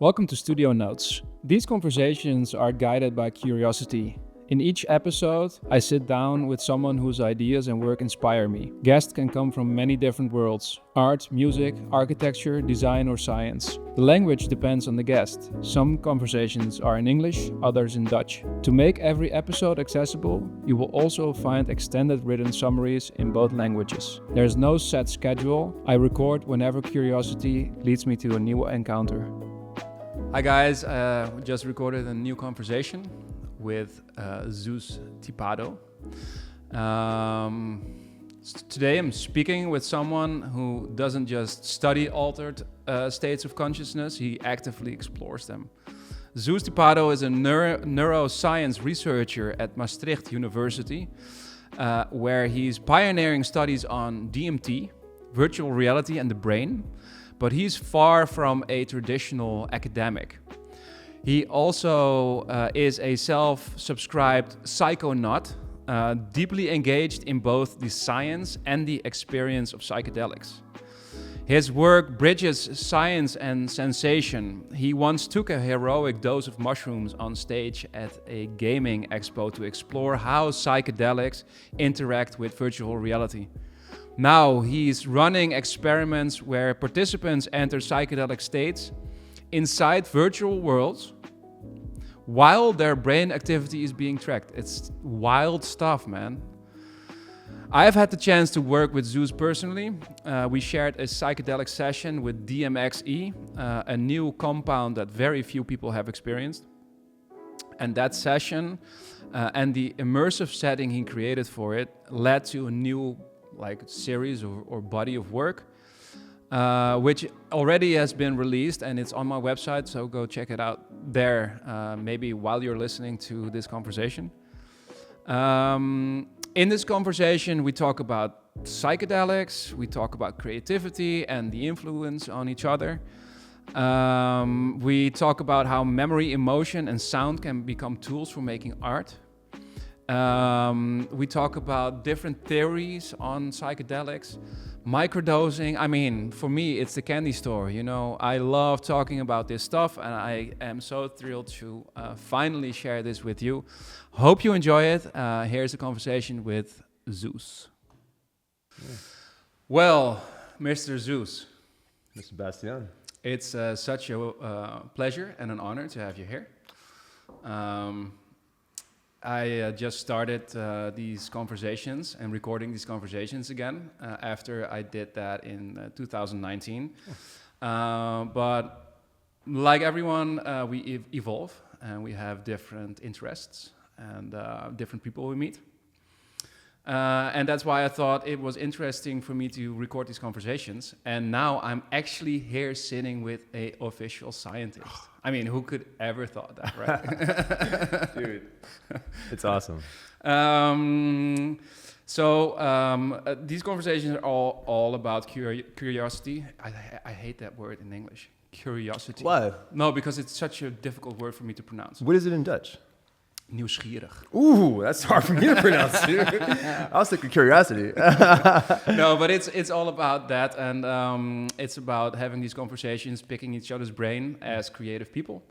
Welcome to Studio Notes. These conversations are guided by curiosity. In each episode, I sit down with someone whose ideas and work inspire me. Guests can come from many different worlds: art, music, architecture, design, or science. The language depends on the guest. Some conversations are in English, others in Dutch. To make every episode accessible, you will also find extended written summaries in both languages. There's no set schedule. I record whenever curiosity leads me to a new encounter. Hi guys, we just recorded a new conversation with Zeus Tipado. Today I'm speaking with someone who doesn't just study altered states of consciousness, he actively explores them. Zeus Tipado is a neuroscience researcher at Maastricht University, where he's pioneering studies on DMT, virtual reality and the brain, but he's far from a traditional academic. He also is a self-subscribed psychonaut, deeply engaged in both the science and the experience of psychedelics. His work bridges science and sensation. He once took a heroic dose of mushrooms on stage at a gaming expo to explore how psychedelics interact with virtual reality. Now he's running experiments where participants enter psychedelic states inside virtual worlds while their brain activity is being tracked. It's wild stuff, man. I've had the chance to work with Zeus personally. We shared a psychedelic session with DMXE, a new compound that very few people have experienced. And that session and the immersive setting he created for it led to a new series or body of work, which already has been released and it's on my website, so go check it out there, maybe while you're listening to this conversation. In this conversation, we talk about psychedelics, we talk about creativity and the influence on each other. We talk about how memory, emotion, and sound can become tools for making art. We talk about different theories on psychedelics, microdosing. I mean, for me, it's the candy store. You know, I love talking about this stuff, and I am so thrilled to finally share this with you. Hope you enjoy it. Here's a conversation with Zeus. Yeah. Well, Mr. Zeus. Mr. Bastiaan. It's such a pleasure and an honor to have you here. I just started these conversations and recording these conversations again after I did that in 2019. But like everyone, we evolve and we have different interests and different people we meet. And that's why I thought it was interesting for me to record these conversations. And now I'm actually here sitting with an official scientist. I mean, who could ever thought that, right? Dude, it's awesome. These conversations are all about curiosity. I hate that word in English. Curiosity. Why? No, because it's such a difficult word for me to pronounce. What is it in Dutch? Nieuwsgierig. Ooh, that's hard for me to pronounce, dude. I was thinking curiosity. No, but it's all about that, and it's about having these conversations, picking each other's brain as creative people,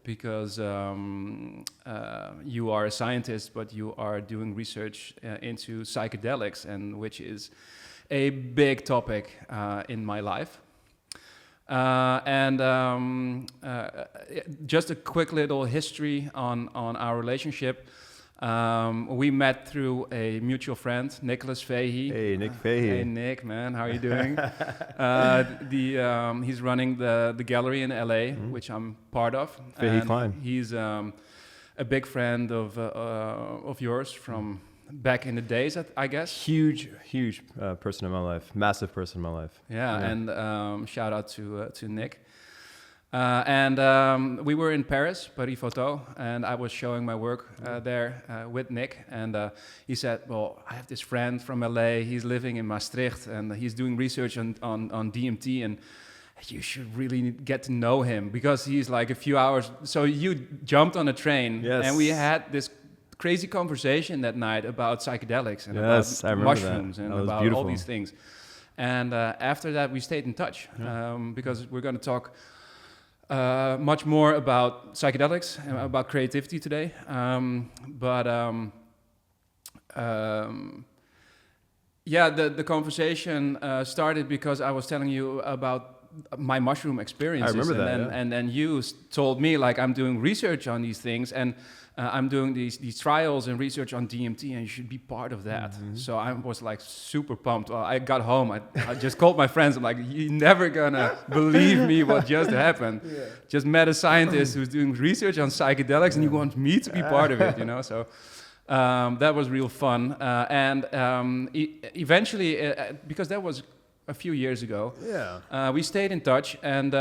because you are a scientist, but you are doing research into psychedelics, and which is a big topic in my life. Just a quick little history on our relationship. We met through a mutual friend, Nicholas Fahey. Hey, Nick Fahey. Hey, Nick, man, how are you doing? He's running the gallery in LA, which I'm part of. Fahey Klein. He's a big friend of yours from back in the days, I guess. Huge person in my life. Massive person in my life. Yeah. And shout out to Nick. We were in Paris, Paris Photo, and I was showing my work there with Nick. And he said, well, I have this friend from LA. He's living in Maastricht, and he's doing research on DMT, and you should really get to know him because he's like a few hours. So you jumped on a train, yes. And we had this crazy conversation that night about psychedelics and about mushrooms and about all these things. And after that, we stayed in touch because we're going to talk much more about psychedelics and about creativity today. Yeah, the conversation started because I was telling you about my mushroom experiences. I remember that, yeah. And then you told me, like, I'm doing research on these things, and I'm doing these trials and research on DMT, and you should be part of that. Mm-hmm. So I was like super pumped. Well, I got home, I just called my friends. I'm like, you're never gonna believe me what just happened. Yeah. Just met a scientist who's doing research on psychedelics, and you want me to be part of it, you know? So that was real fun. Eventually, because that was a few years ago, we stayed in touch, and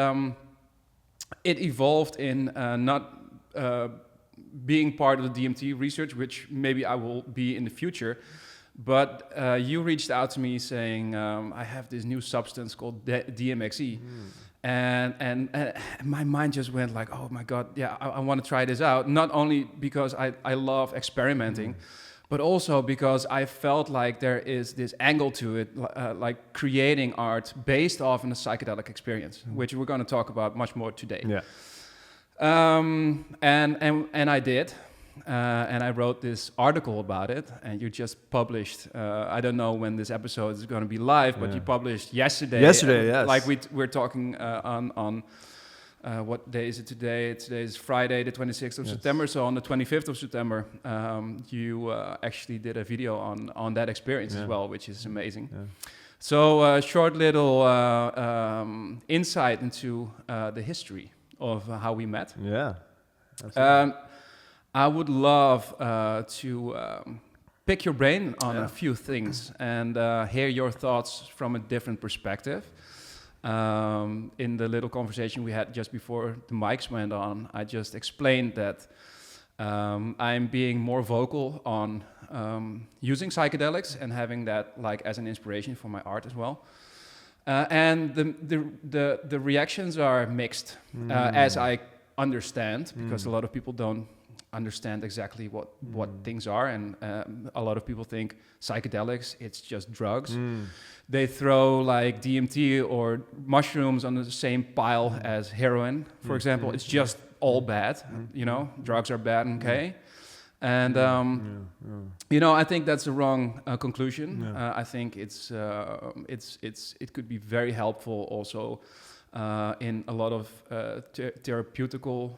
it evolved in not being part of the DMT research, which maybe I will be in the future. But you reached out to me saying, I have this new substance called DMXE. And my mind just went like, oh my God, yeah, I want to try this out. Not only because I love experimenting, but also because I felt like there is this angle to it, like creating art based off in a psychedelic experience, which we're going to talk about much more today. Yeah. And I did, and I wrote this article about it, and you just published. I don't know when this episode is going to be live, but you published yesterday. Yesterday, yes. Like we're talking on what day is it today? Today is Friday, the 26th of September. So on the 25th of September, you actually did a video on that experience as well, which is amazing. Yeah. So a short little insight into the history of how we met. Yeah. I would love to pick your brain on a few things and hear your thoughts from a different perspective. In the little conversation we had just before the mics went on, I just explained that I'm being more vocal on using psychedelics and having that like as an inspiration for my art as well. And the reactions are mixed, as I understand, because a lot of people don't understand exactly what things are, and a lot of people think psychedelics, it's just drugs. They throw like DMT or mushrooms on the same pile as heroin, for example. It's just all bad, you know, drugs are bad, okay? And you know, I think that's a wrong conclusion. I think it could be very helpful also in a lot of therapeutical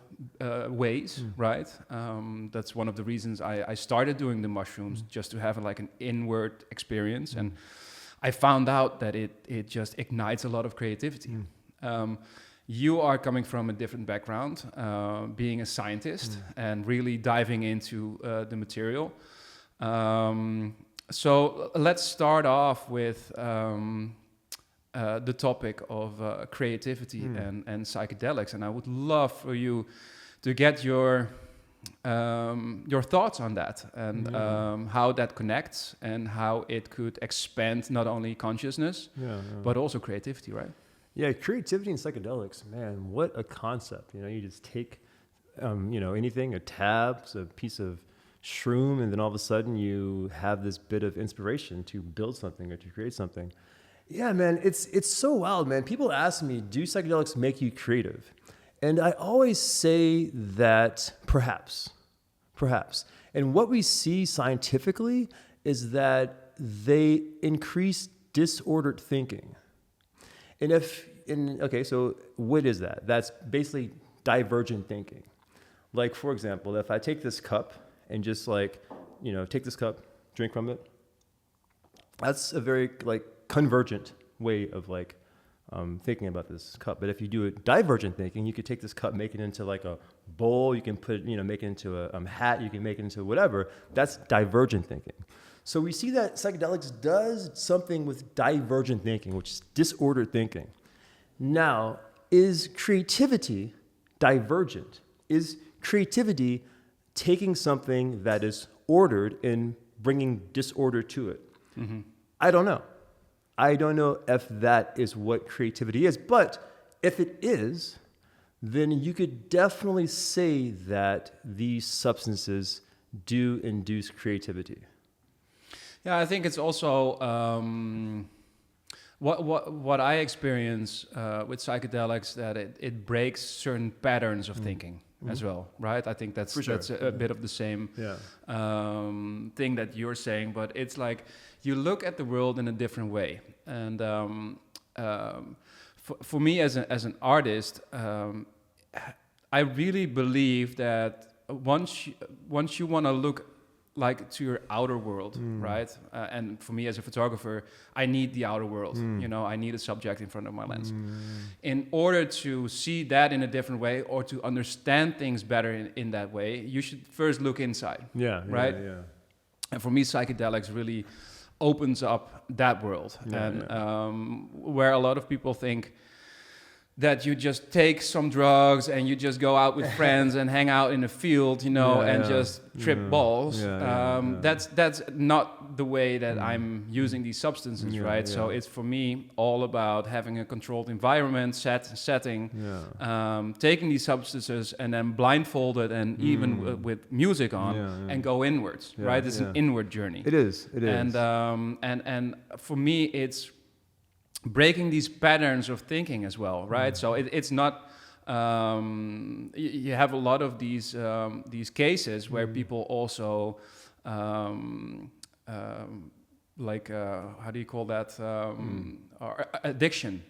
ways, right? That's one of the reasons I started doing the mushrooms, just to have like an inward experience, and I found out that it just ignites a lot of creativity. You are coming from a different background, being a scientist and really diving into the material. So let's start off with the topic of creativity and psychedelics, and I would love for you to get your thoughts on that, and how that connects and how it could expand not only consciousness but also creativity, right? Yeah, creativity and psychedelics, man, what a concept. You know, you just take, you know, anything, a tab, a piece of shroom, and then all of a sudden you have this bit of inspiration to build something or to create something. Yeah, man, it's so wild, man. People ask me, do psychedelics make you creative? And I always say that perhaps. And what we see scientifically is that they increase disordered thinking. Okay, so what is that? That's basically divergent thinking. Like, for example, if I take this cup and just like, you know, take this cup, drink from it, that's a very like convergent way of like thinking about this cup. But if you do a divergent thinking, you could take this cup, make it into like a bowl, you can put, you know, make it into a hat, you can make it into whatever. That's divergent thinking. So we see that psychedelics does something with divergent thinking, which is disordered thinking. Now, is creativity divergent? Is creativity taking something that is ordered and bringing disorder to it? I don't know. I don't know if that is what creativity is, but if it is, then you could definitely say that these substances do induce creativity. Yeah, I think it's also what I experience with psychedelics, that it breaks certain patterns of thinking as well, right? I think that's a bit of the same thing that you're saying, but it's like you look at the world in a different way. And for me as an artist, I really believe that once you want to look like to your outer world, right? And for me as a photographer, I need the outer world. You know, I need a subject in front of my lens. In order to see that in a different way, or to understand things better in that way, you should first look inside. Right? Yeah. And for me, psychedelics really opens up that world. Where a lot of people think that you just take some drugs and you just go out with friends and hang out in a field, you know, and just trip balls. That's not the way that I'm using these substances, right? So it's for me all about having a controlled environment, setting, taking these substances and then blindfolded and even with music on and go inwards, right? It's an inward journey. It is. And for me, it's breaking these patterns of thinking as well, right? So it's not. You have a lot of these cases where people also like how do you call that? Are addiction,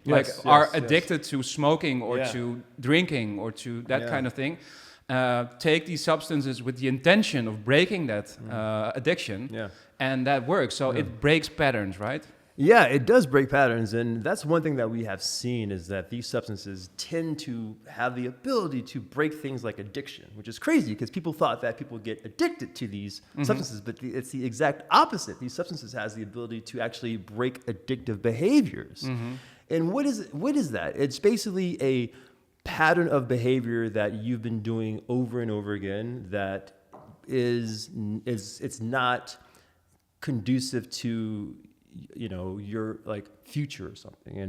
are addicted to smoking or to drinking or to that kind of thing. Take these substances with the intention of breaking that addiction, and that works. So it breaks patterns, right? Yeah, it does break patterns, and that's one thing that we have seen is that these substances tend to have the ability to break things like addiction, which is crazy because people thought that people get addicted to these substances, but it's the exact opposite. These substances has the ability to actually break addictive behaviors. And what is that? It's basically a pattern of behavior that you've been doing over and over again that it's not conducive to your like future or something,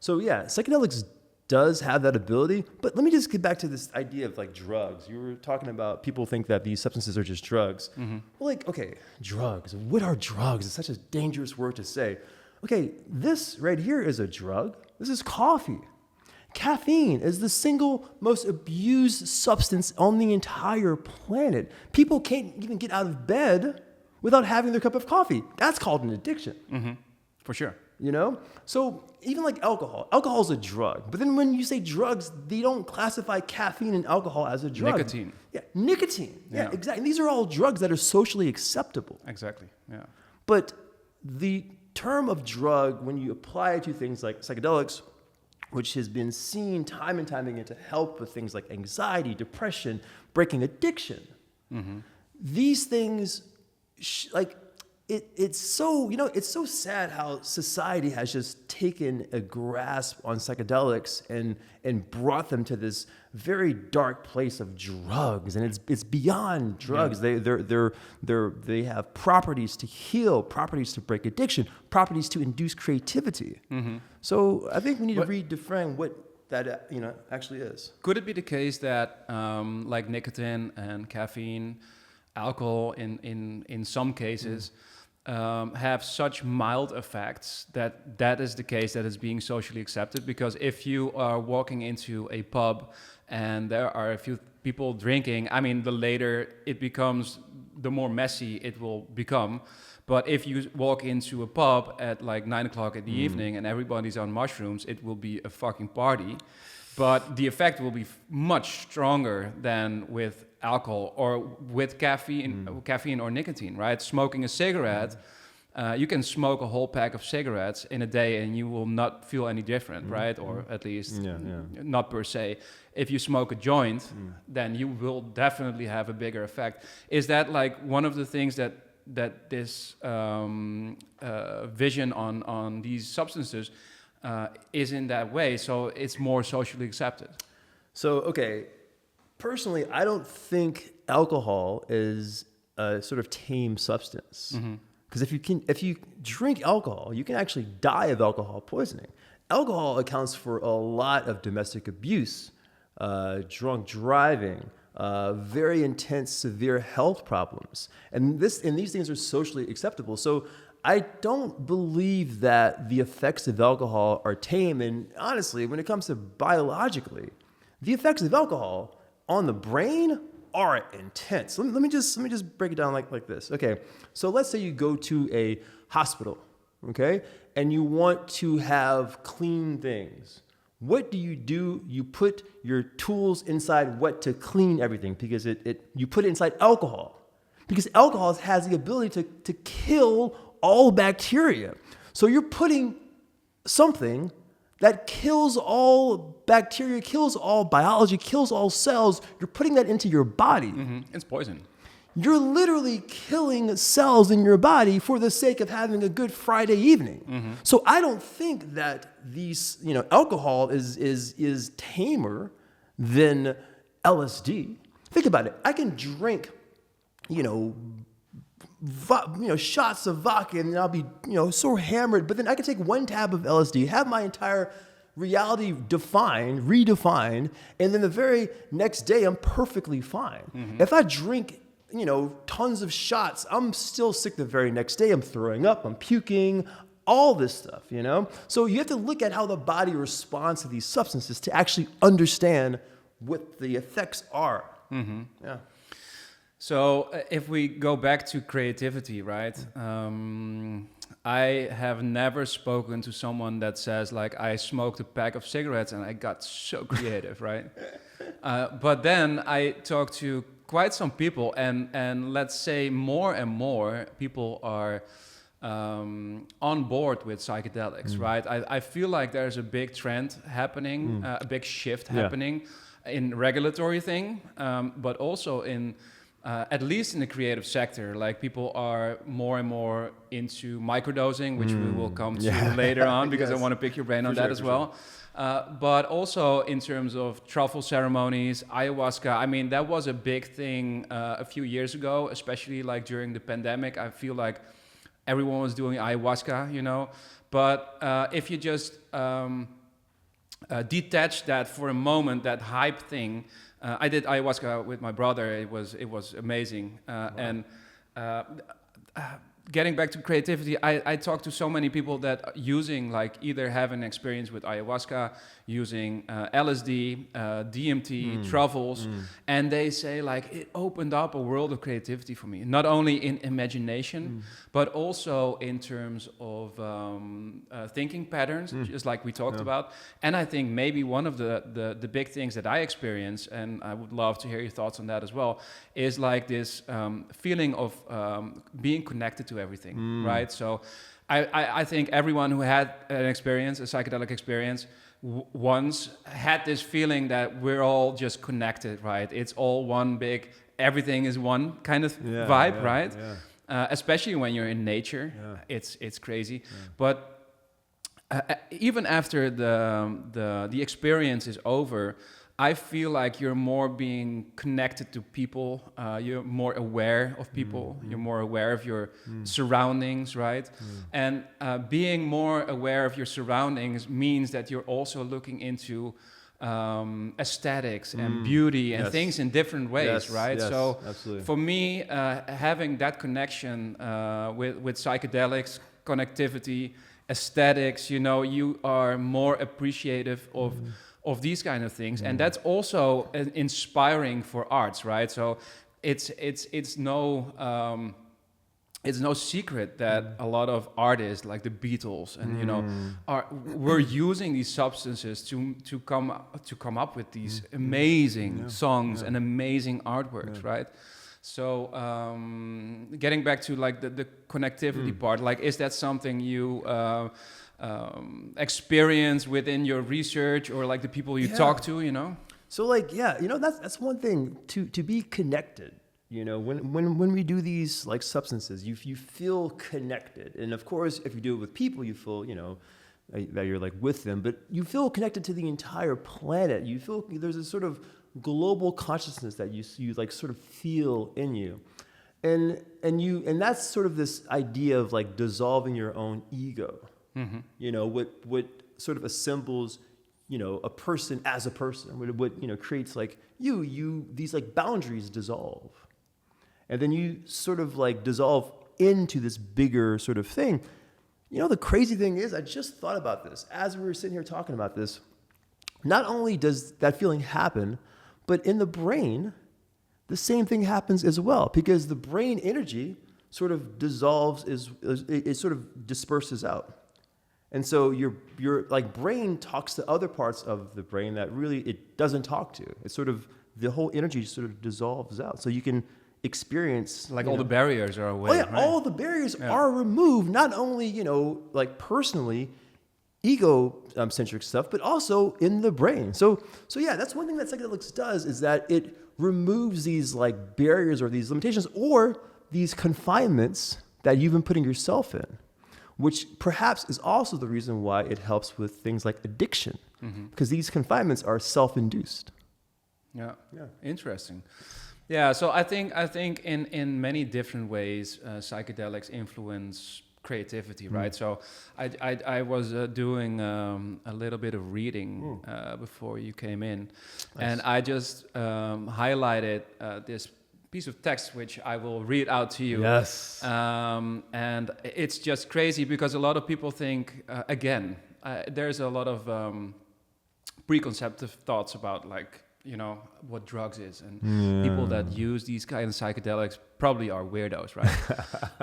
So yeah, psychedelics does have that ability, but let me just get back to this idea of like drugs. You were talking about people think that these substances are just drugs. Well, like, okay, drugs. What are drugs? It's such a dangerous word to say. Okay, this right here is a drug. This is coffee. Caffeine is the single most abused substance on the entire planet. People can't even get out of bed without having their cup of coffee. That's called an addiction. For sure. So even like alcohol is a drug. But then when you say drugs, they don't classify caffeine and alcohol as a drug. Nicotine. Yeah, nicotine. Yeah, exactly. And these are all drugs that are socially acceptable. Exactly, yeah. But the term of drug, when you apply it to things like psychedelics, which has been seen time and time again to help with things like anxiety, depression, breaking addiction, these things... It's so it's so sad how society has just taken a grasp on psychedelics and brought them to this very dark place of drugs, and it's beyond drugs. They have properties to heal, properties to break addiction, properties to induce creativity. So I think we need to redefine what that actually is. Could it be the case that like nicotine and caffeine, alcohol in some cases have such mild effects that is the case that is being socially accepted? Because if you are walking into a pub and there are a few people drinking, I mean, the later it becomes, the more messy it will become. But if you walk into a pub at like 9 o'clock in the evening and everybody's on mushrooms, it will be a fucking party. But the effect will be much stronger than with alcohol or with caffeine or nicotine, right? Smoking a cigarette, you can smoke a whole pack of cigarettes in a day and you will not feel any different, right? Or at least not per se. If you smoke a joint, then you will definitely have a bigger effect. Is that like one of the things that this vision on these substances is in that way, so it's more socially accepted? So, okay, personally, I don't think alcohol is a sort of tame substance. Because if you drink alcohol, you can actually die of alcohol poisoning. Alcohol accounts for a lot of domestic abuse, drunk driving, very intense, severe health problems, and these things are socially acceptable. So I don't believe that the effects of alcohol are tame. And honestly, when it comes to biologically, the effects of alcohol on the brain are intense. Let me just break it down like this. Okay, so let's say you go to a hospital, okay, and you want to have clean things. What do? You put your tools inside what to clean everything, because you put it inside alcohol, because alcohol has the ability to kill all bacteria. So you're putting something that kills all bacteria, kills all biology, kills all cells. You're putting that into your body. Mm-hmm. It's poison. You're literally killing cells in your body for the sake of having a good Friday evening. Mm-hmm. So I don't think that alcohol is tamer than LSD. Think about it. I can drink, shots of vodka, and I'll be, so hammered. But then I can take one tab of LSD, have my entire reality redefined, and then the very next day I'm perfectly fine. Mm-hmm. If I drink, tons of shots, I'm still sick the very next day. I'm throwing up, I'm puking, all this stuff, So you have to look at how the body responds to these substances to actually understand what the effects are. Mm-hmm. Yeah. So if we go back to creativity, right? I have never spoken to someone that says, like, I smoked a pack of cigarettes and I got so creative, right? But then I talked to quite some people, and let's say more and more people are on board with psychedelics, right? I feel like there's a big trend happening, a big shift happening in regulatory thing, but also in at least in the creative sector. Like, people are more and more into microdosing, which we will come to later on, because I want to pick your brain on that as well. But also in terms of truffle ceremonies, ayahuasca. I mean, that was a big thing a few years ago, especially like during the pandemic. I feel like everyone was doing ayahuasca, But if you just detach that for a moment, that hype thing. I did ayahuasca with my brother. It was amazing. Wow. And getting back to creativity, I talked to so many people that using, like, either have an experience with ayahuasca, using LSD, DMT, truffles, and they say, like, it opened up a world of creativity for me. Not only in imagination, but also in terms of thinking patterns, just like we talked about. And I think maybe one of the big things that I experience, and I would love to hear your thoughts on that as well, is like this feeling of being connected to everything, right? So I think everyone who had an experience, a psychedelic experience, once had this feeling that we're all just connected, right? It's all one big, everything is one kind of vibe, right? Yeah. Especially when you're in nature, it's crazy. Yeah. But even after the experience is over, I feel like you're more being connected to people. You're more aware of people. You're more aware of your surroundings, right? And being more aware of your surroundings means that you're also looking into aesthetics and beauty and things in different ways, right? Yes, so absolutely. For me, having that connection with psychedelics, connectivity, aesthetics, you are more appreciative of these kind of things, and that's also inspiring for arts, right? So it's no secret that a lot of artists, like the Beatles, and were using these substances to come up with these amazing songs and amazing artworks, right? So getting back to like the connectivity part, like, is that something you experience within your research, or like the people you talk to, So like, that's one thing, to be connected. When we do these like substances, you feel connected. And of course, if you do it with people, you feel, that you're like with them, but you feel connected to the entire planet. You feel there's a sort of global consciousness that you like sort of feel in you. And that's sort of this idea of like dissolving your own ego. What sort of assembles, a person as a person, what creates like these like boundaries dissolve. And then you sort of like dissolve into this bigger sort of thing. You know, the crazy thing is, I just thought about this as we were sitting here talking about this. Not only does that feeling happen, but in the brain, the same thing happens as well, because the brain energy sort of dissolves, it sort of disperses out. And so your like brain talks to other parts of the brain that really it doesn't talk to. It's sort of, the whole energy sort of dissolves out. So you can experience like all the barriers are away. Oh yeah, right? all the barriers are removed, not only, you know, like personally, ego-centric stuff, but also in the brain. So yeah, that's one thing that psychedelics does, is that it removes these like barriers or these limitations or these confinements that you've been putting yourself in, which perhaps is also the reason why it helps with things like addiction, because these confinements are self-induced. Yeah, interesting. Yeah, so I think in many different ways, psychedelics influence creativity, right? So I was doing a little bit of reading before you came in, and I just highlighted this piece of text which I will read out to you. Yes. And it's just crazy because a lot of people think there's a lot of preconceptive thoughts about, like, you know, what drugs is, and people that use these kind of psychedelics probably are weirdos, right?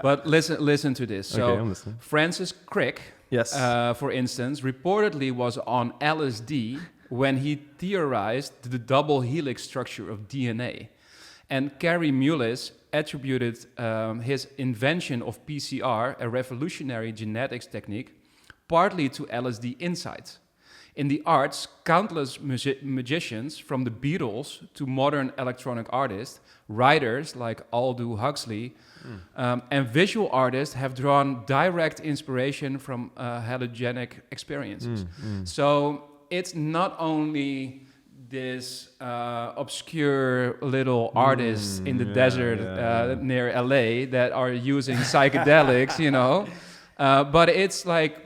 But listen to this. So Okay, I'm listening. Francis Crick, Yes. for instance, reportedly was on LSD when he theorized the double helix structure of DNA. And Carey Mullis attributed his invention of PCR, a revolutionary genetics technique, partly to LSD insights. In the arts, countless magicians, from the Beatles to modern electronic artists, writers like Aldous Huxley, and visual artists have drawn direct inspiration from hallucinogenic experiences. So it's not only this obscure little artists in the desert near LA that are using psychedelics, you know, but it's like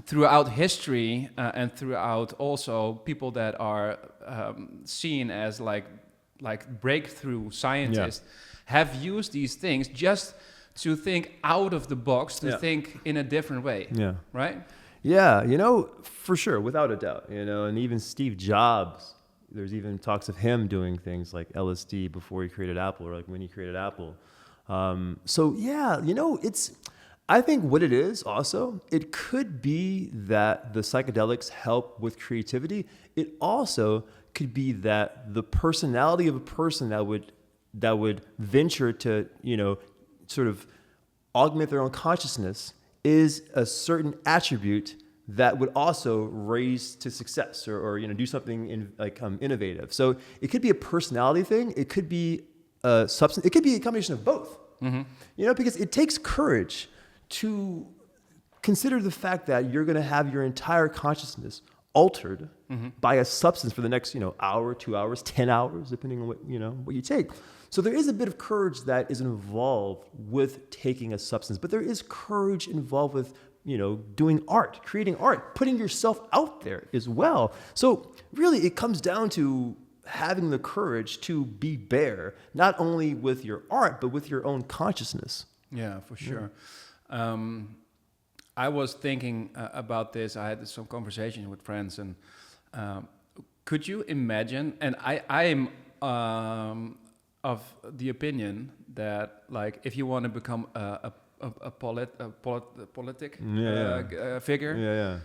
throughout history and throughout also people that are seen as like breakthrough scientists have used these things just to think out of the box, to think in a different way, right? Yeah, you know, for sure, without a doubt, you know, and even Steve Jobs, there's even talks of him doing things like LSD before he created Apple, or like when he created Apple. So yeah, you know, I think what it is also, it could be that the psychedelics help with creativity. It also could be that the personality of a person that would venture to, you know, sort of augment their own consciousness is a certain attribute that would also raise to success or you know, do something innovative. So it could be a personality thing. It could be a substance. It could be a combination of both. You know, because it takes courage to consider the fact that you're going to have your entire consciousness altered by a substance for the next, you know, hour, 2 hours, 10 hours, depending on what you take. So there is a bit of courage that is involved with taking a substance, but there is courage involved with, you know, doing art, creating art, putting yourself out there as well. So really it comes down to having the courage to be bare, not only with your art, but with your own consciousness. Yeah, for sure. I was thinking about this. I had some conversations with friends, and could you imagine? And I am of the opinion that, like, if you want to become a politic figure,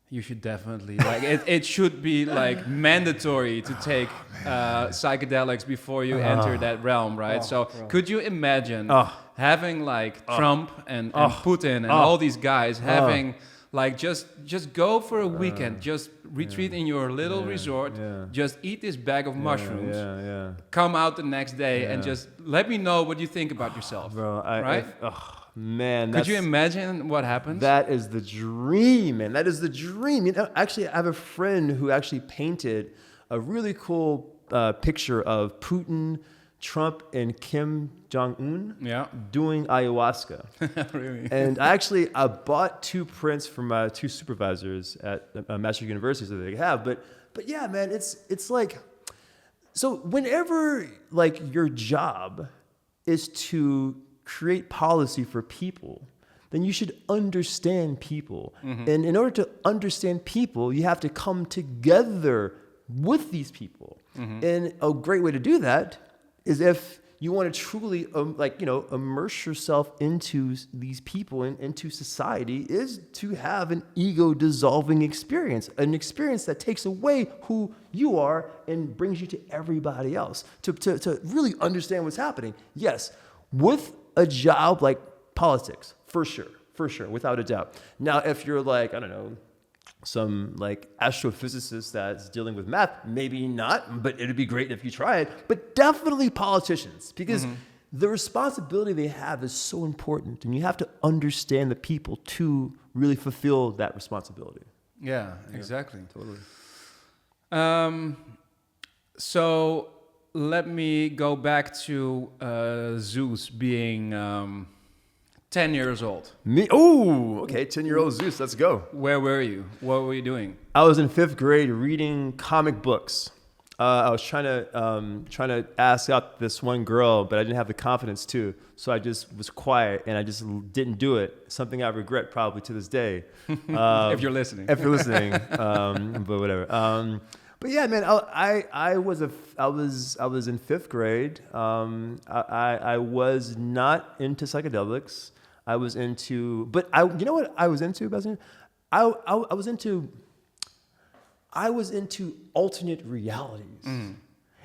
you should definitely it should be like mandatory to take psychedelics before you enter that realm, right? Could you imagine having like Trump and Putin and all these guys having like just go for a weekend, just retreat in your little resort, just eat this bag of mushrooms, come out the next day and just let me know what you think about yourself, bro. Man, could you imagine what happens? That is the dream, man. That is the dream. You know, actually, I have a friend who actually painted a really cool picture of Putin, Trump, and Kim Jong-un doing ayahuasca. Really? And I bought 2 prints from my 2 supervisors at Maastricht University that they have. But yeah, man, it's like, so whenever like your job is to create policy for people, then you should understand people. And in order to understand people, you have to come together with these people. And a great way to do that is if you want to truly, immerse yourself into these people and into society, is to have an ego-dissolving experience, an experience that takes away who you are and brings you to everybody else. To really understand what's happening. Yes, with a job like politics, for sure, without a doubt. Now, if you're like, I don't know, some like astrophysicist that's dealing with math, maybe not, but it'd be great if you try it. But definitely politicians, because the responsibility they have is so important, and you have to understand the people to really fulfill that responsibility. Yeah, exactly. Totally. So let me go back to Zeus being 10 years old. Me? Oh, okay. 10-year-old Zeus. Let's go. Where were you? What were you doing? I was in 5th grade reading comic books. I was trying to ask out this one girl, but I didn't have the confidence to. So I just was quiet and I just didn't do it. Something I regret probably to this day. If you're listening. But whatever. But yeah, man, I was in 5th grade. I was not into psychedelics. I was into, you know what I was into, Bastiaan? I was into alternate realities. And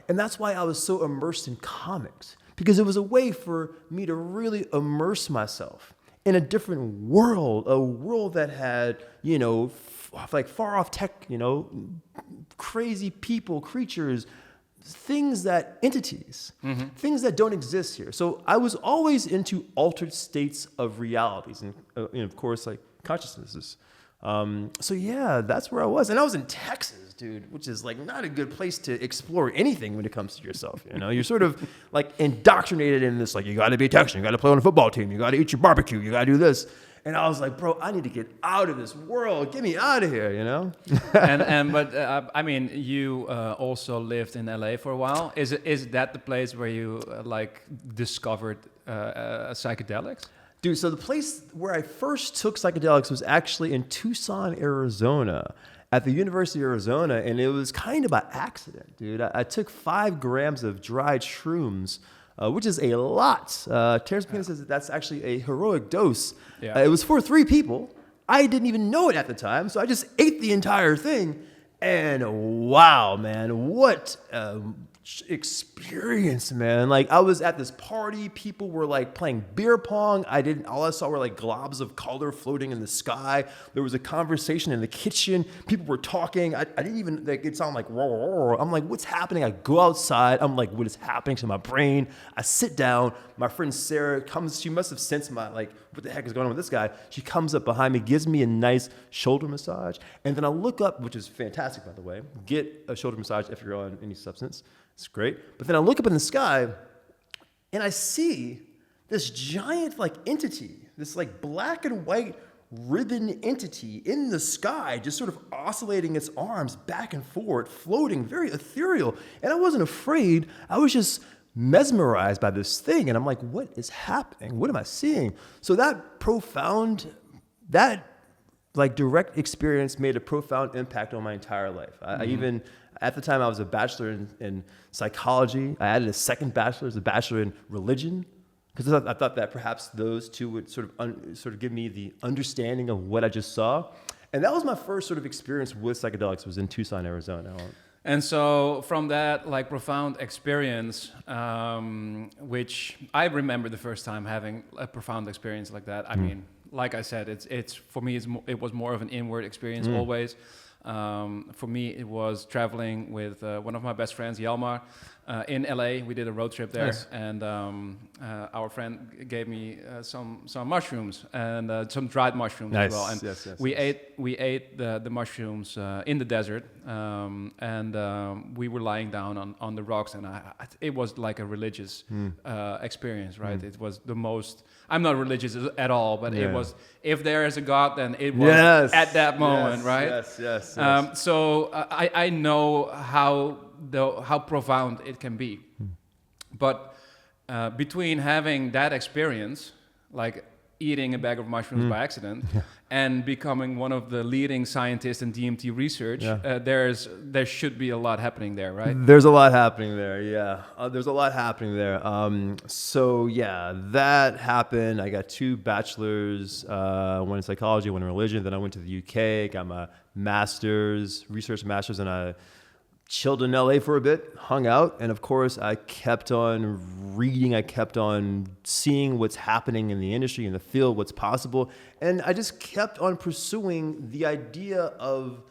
that's why I was so immersed in comics, because it was a way for me to really immerse myself in a different world, a world that had, like far off tech, crazy people, creatures, things entities don't exist here. So I was always into altered states of realities and of course, like consciousnesses. So yeah, that's where I was. And I was in Texas, dude, which is like not a good place to explore anything when it comes to yourself. You're sort of like indoctrinated in this, like, you got to be Texan, you got to play on a football team, you got to eat your barbecue, you got to do this. And I was like, bro, I need to get out of this world. Get me out of here, But you also lived in LA for a while. Is that the place where you discovered psychedelics? Dude, so the place where I first took psychedelics was actually in Tucson, Arizona, at the University of Arizona, and it was kind of by accident, dude. I took 5 grams of dried shrooms, which is a lot. Terrence McKenna says that's actually a heroic dose. Yeah. It was for 3 people. I didn't even know it at the time, so I just ate the entire thing. And wow, man, what experience, man. Like, I was at this party, people were like playing beer pong. All I saw were like globs of color floating in the sky. There was a conversation in the kitchen. People were talking. I didn't even, it sounded like, roar. I'm like, what's happening? I go outside. I'm like, what is happening to my brain? I sit down. My friend Sarah comes, she must have sensed my, like, what the heck is going on with this guy? She comes up behind me, gives me a nice shoulder massage. And then I look up, which is fantastic, by the way. Get a shoulder massage if you're on any substance. It's great. But then I look up in the sky and I see this giant entity, this black and white ribbon entity in the sky, just sort of oscillating its arms back and forth, floating, very ethereal. And I wasn't afraid. I was just mesmerized by this thing. And I'm like, what is happening? What am I seeing? So that direct experience made a profound impact on my entire life. I even, at the time, I was a bachelor in psychology. I added a second bachelor's, a bachelor in religion, because I thought that perhaps those two would sort of give me the understanding of what I just saw. And that was my first sort of experience with psychedelics, was in Tucson, Arizona. And so from that profound experience, which I remember the first time having a profound experience like that. I mean, like I said, it's for me, it was more of an inward experience always. For me, it was traveling with one of my best friends, Yalmar, in LA. We did a road trip there, nice. And our friend gave me some mushrooms and some dried mushrooms nice. As well. And yes. we ate the mushrooms in the desert, and we were lying down on the rocks, and it was like a religious experience, right? It was the most. I'm not religious at all, but it was. If there is a God, then it was at that moment, right? Yes. So I know how profound it can be, but between having that experience, like eating a bag of mushrooms by accident, and becoming one of the leading scientists in DMT research, there should be a lot happening there, right? There's a lot happening there, yeah. There's a lot happening there. So yeah, that happened. I got 2 bachelors, one in psychology, one in religion. Then I went to the UK, got my research master's, and I chilled in LA for a bit, hung out, and of course I kept on reading, I kept on seeing what's happening in the industry, in the field, what's possible, and I just kept on pursuing the idea of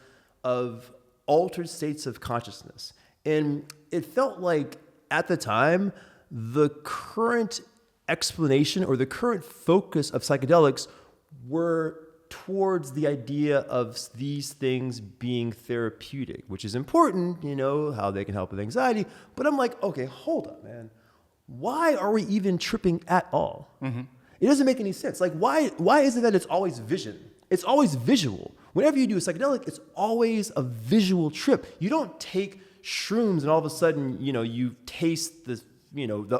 altered states of consciousness. And it felt like at the time, the current explanation or the current focus of psychedelics were towards the idea of these things being therapeutic, which is important, how they can help with anxiety. But I'm like, okay, hold up, man. Why are we even tripping at all? Mm-hmm. It doesn't make any sense. Like, why is it that it's always vision? It's always visual. Whenever you do a psychedelic, it's always a visual trip. You don't take shrooms and all of a sudden, you taste the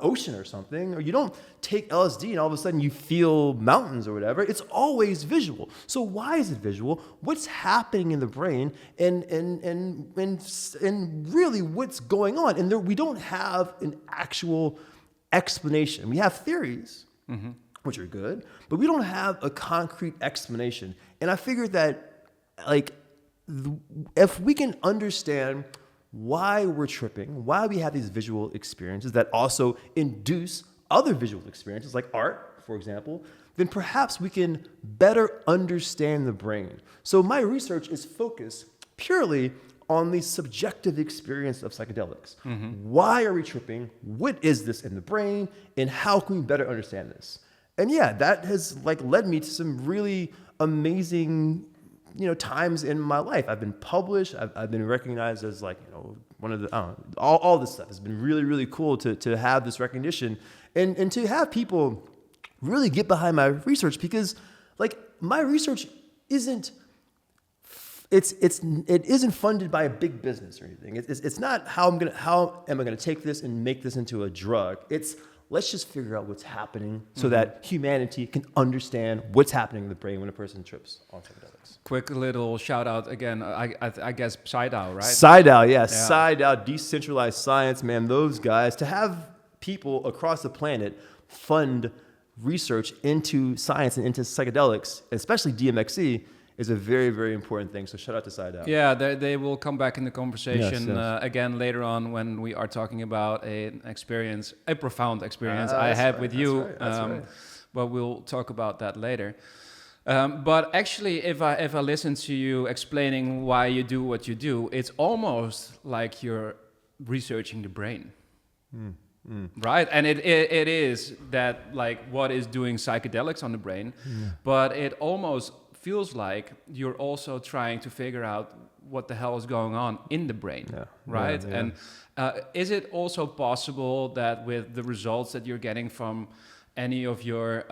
ocean or something, or you don't take LSD and all of a sudden you feel mountains or whatever. It's always visual. So why is it visual? What's happening in the brain, and really what's going on? And we don't have an actual explanation. We have theories, which are good, but we don't have a concrete explanation. And I figured that, if we can understand why we're tripping, why we have these visual experiences that also induce other visual experiences like art, for example, then perhaps we can better understand the brain. So my research is focused purely on the subjective experience of psychedelics. Why are we tripping? What is this in the brain? And how can we better understand this? And yeah, that has led me to some really amazing times in my life. I've been published. I've been recognized as one of the, all this stuff has been really, really cool to have this recognition and to have people really get behind my research, because my research it isn't funded by a big business or anything. It's not how am I going to take this and make this into a drug. It's let's just figure out what's happening so that humanity can understand what's happening in the brain when a person trips on psychedelics. Quick little shout out again, I guess PsyDAO, right? PsyDAO, yeah. PsyDAO, decentralized science, man, those guys. To have people across the planet fund research into science and into psychedelics, especially DMXE, is a very, very important thing. So shout out to PsyDAO. Yeah, they will come back in the conversation Yes. again later on when we are talking about a profound experience I had with you. That's right. But we'll talk about that later. But actually, if I listen to you explaining why you do what you do, it's almost like you're researching the brain. Right? And it is that what is doing psychedelics on the brain, but it almost feels like you're also trying to figure out what the hell is going on in the brain, right? Yeah. And is it also possible that with the results that you're getting from any of your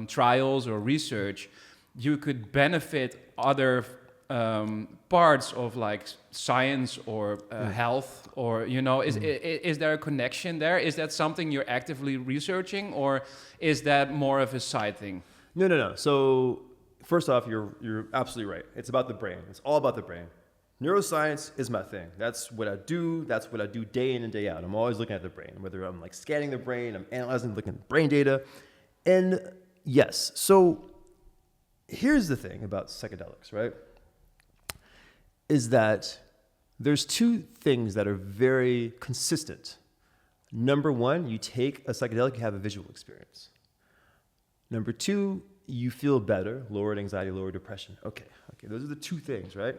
trials or research, you could benefit other parts of science or health, or is there a connection there? Is that something you're actively researching, or is that more of a side thing? No. So first off, you're absolutely right. It's about the brain. It's all about the brain. Neuroscience is my thing. That's what I do. That's what I do day in and day out. I'm always looking at the brain, whether I'm scanning the brain, I'm analyzing, looking at brain data. And yes, so here's the thing about psychedelics, right? Is that there's 2 things that are very consistent. Number 1, you take a psychedelic, you have a visual experience. Number 2, you feel better, lowered anxiety, lower depression. Okay, those are the 2 things, right?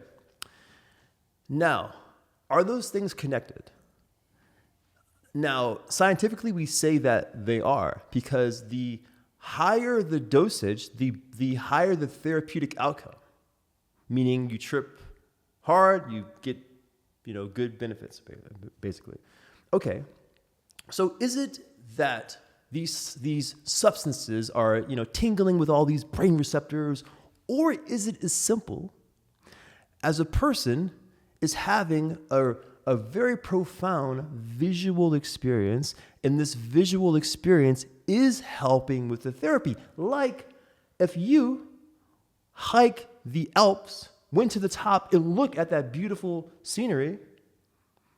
Now, are those things connected? Now, scientifically, we say that they are, because the higher the dosage, the higher the therapeutic outcome. Meaning you trip hard, you get good benefits, basically. Okay, so is it that these substances are tingling with all these brain receptors, or is it as simple as a person is having a very profound visual experience, and this visual experience is helping with the therapy. Like if you hike the Alps, went to the top and look at that beautiful scenery,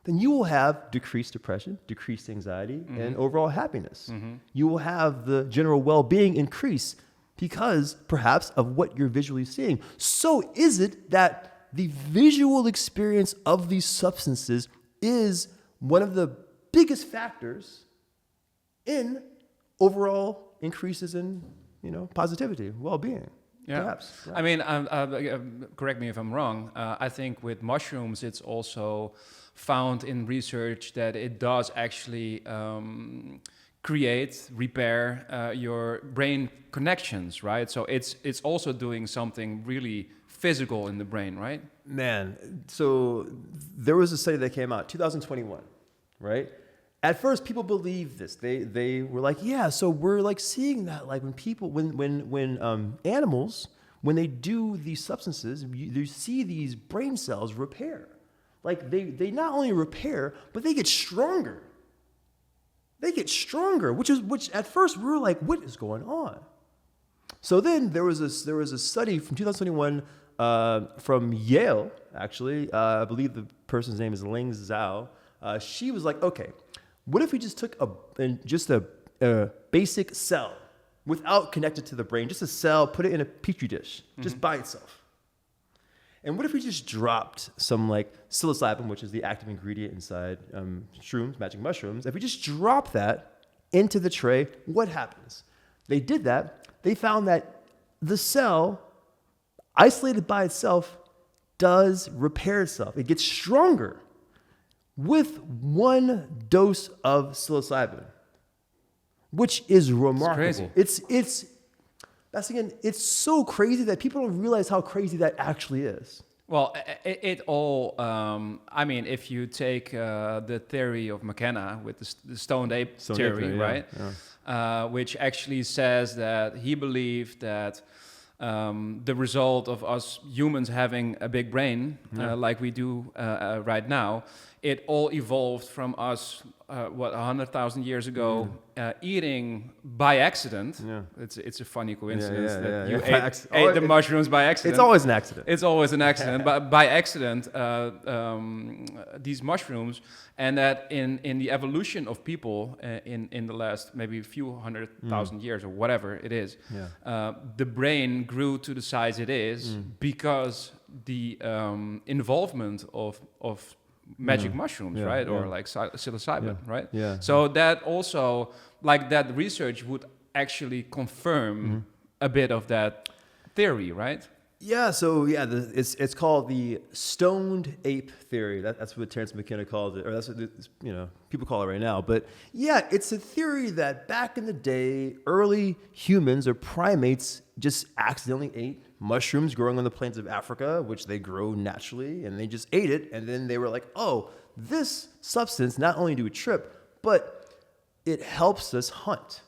then you will have decreased depression, decreased anxiety, and overall happiness. You will have the general well-being increase because perhaps of what you're visually seeing. So is it that the visual experience of these substances is one of the biggest factors in overall increases in, positivity, well-being? Yeah. Perhaps. Yeah. I mean, correct me if I'm wrong. I think with mushrooms, it's also found in research that it does actually repair your brain connections, right? So it's also doing something really physical in the brain, right? Man, so there was a study that came out 2021, right? At first, people believed this. They were like, yeah, so we're like seeing that, like when people, when animals, when they do these substances, you see these brain cells repair. Like they not only repair, but they get stronger. They get stronger, which at first we were like, what is going on? So then there was a study from 2021 from Yale, actually. I believe the person's name is Ling Zhao. She was like, okay, what if we just took a basic cell without connected to the brain, just a cell, put it in a petri dish, just by itself? And what if we just dropped some like psilocybin, which is the active ingredient inside shrooms, magic mushrooms? If we just drop that into the tray, what happens? They did that. They found that the cell, isolated by itself, does repair itself. It gets stronger with one dose of psilocybin, which is remarkable. It's crazy. It's so crazy that people don't realize how crazy that actually is. Well, it all, I mean, if you take the theory of McKenna with the stoned ape theory, right? Yeah. Which actually says that he believed that the result of us humans having a big brain, like we do right now, it all evolved from us, 100,000 years ago, eating by accident. Yeah. It's a funny coincidence that you ate the mushrooms by accident. It's always an accident. It's always an accident, but by accident, these mushrooms, and that in the evolution of people in the last maybe a few 100,000 years or whatever it is, the brain grew to the size it is because the involvement of magic mushrooms, right? Or like psilocybin, right? Yeah. So that also, like that research would actually confirm a bit of that theory, right? Yeah. So it's called the stoned ape theory. That's what Terence McKenna called it, or that's what people call it right now. But yeah, it's a theory that back in the day, early humans or primates just accidentally ate mushrooms growing on the plains of Africa, which they grow naturally, and they just ate it. And then they were like, oh, this substance, not only do we trip, but it helps us hunt.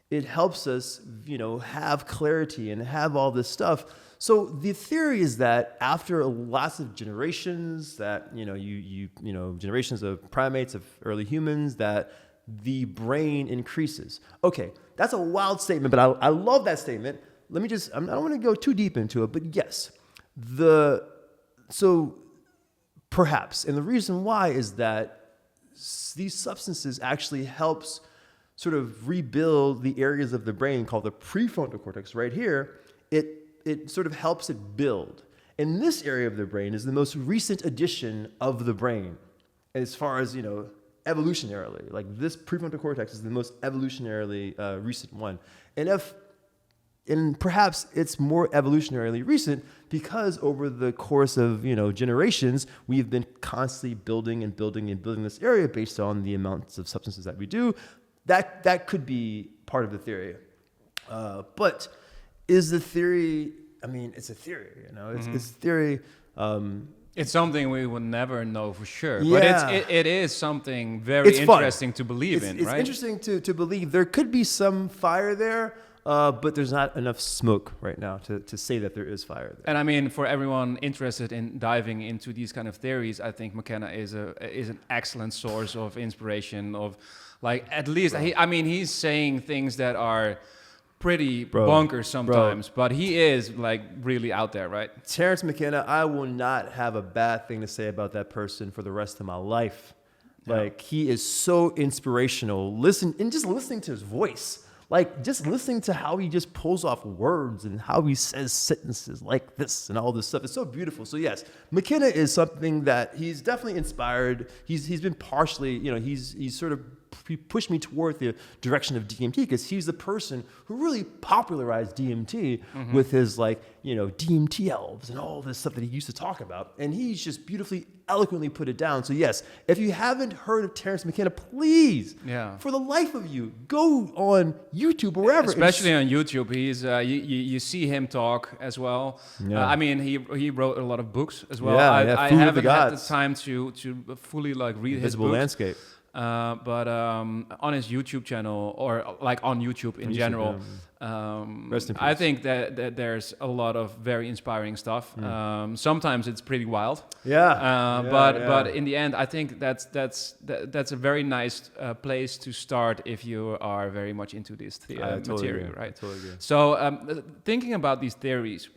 It helps us, have clarity and have all this stuff. So the theory is that after lots of generations, that, generations of primates, of early humans, that the brain increases. Okay, that's a wild statement, but I love that statement. Let me I don't want to go too deep into it, but yes, so perhaps, and the reason why is that these substances actually helps sort of rebuild the areas of the brain called the prefrontal cortex right here. It sort of helps it build. And this area of the brain is the most recent addition of the brain as far as, evolutionarily. Like this prefrontal cortex is the most evolutionarily recent one. And perhaps it's more evolutionarily recent because over the course of, generations, we've been constantly building and building and building this area based on the amounts of substances that we do. That could be part of the theory. But is the theory, it's a theory, it's theory. It's something we will never know for sure, yeah. But it is something very interesting to believe in, right? It's interesting to believe. There could be some fire there. but there's not enough smoke right now to say that there is fire there. And I mean, for everyone interested in diving into these kind of theories, I think McKenna is an excellent source of inspiration. Of like, at least he's saying things that are pretty bonkers sometimes, but he is like really out there, right? Terence McKenna, I will not have a bad thing to say about that person for the rest of my life. Like, he is so inspirational. Just listening to his voice. Like, just listening to how he just pulls off words and how he says sentences like this and all this stuff. It's so beautiful. So yes, McKenna is something that he's definitely inspired. He's been partially, he's sort of pushed me toward the direction of DMT, because he's the person who really popularized DMT with his DMT elves and all this stuff that he used to talk about. And he's just beautifully, eloquently put it down. So yes, if you haven't heard of Terence McKenna, please, for the life of you, go on YouTube or wherever. Especially on YouTube, he's you see him talk as well. Yeah. He wrote a lot of books as well. I haven't had the time to fully read his books. Landscape. But on his YouTube channel, or like on YouTube in general, I think that there's a lot of very inspiring stuff. Sometimes it's pretty wild. But in the end, I think that's a very nice place to start if you are very much into this material, right? Totally agree. So thinking about these theories,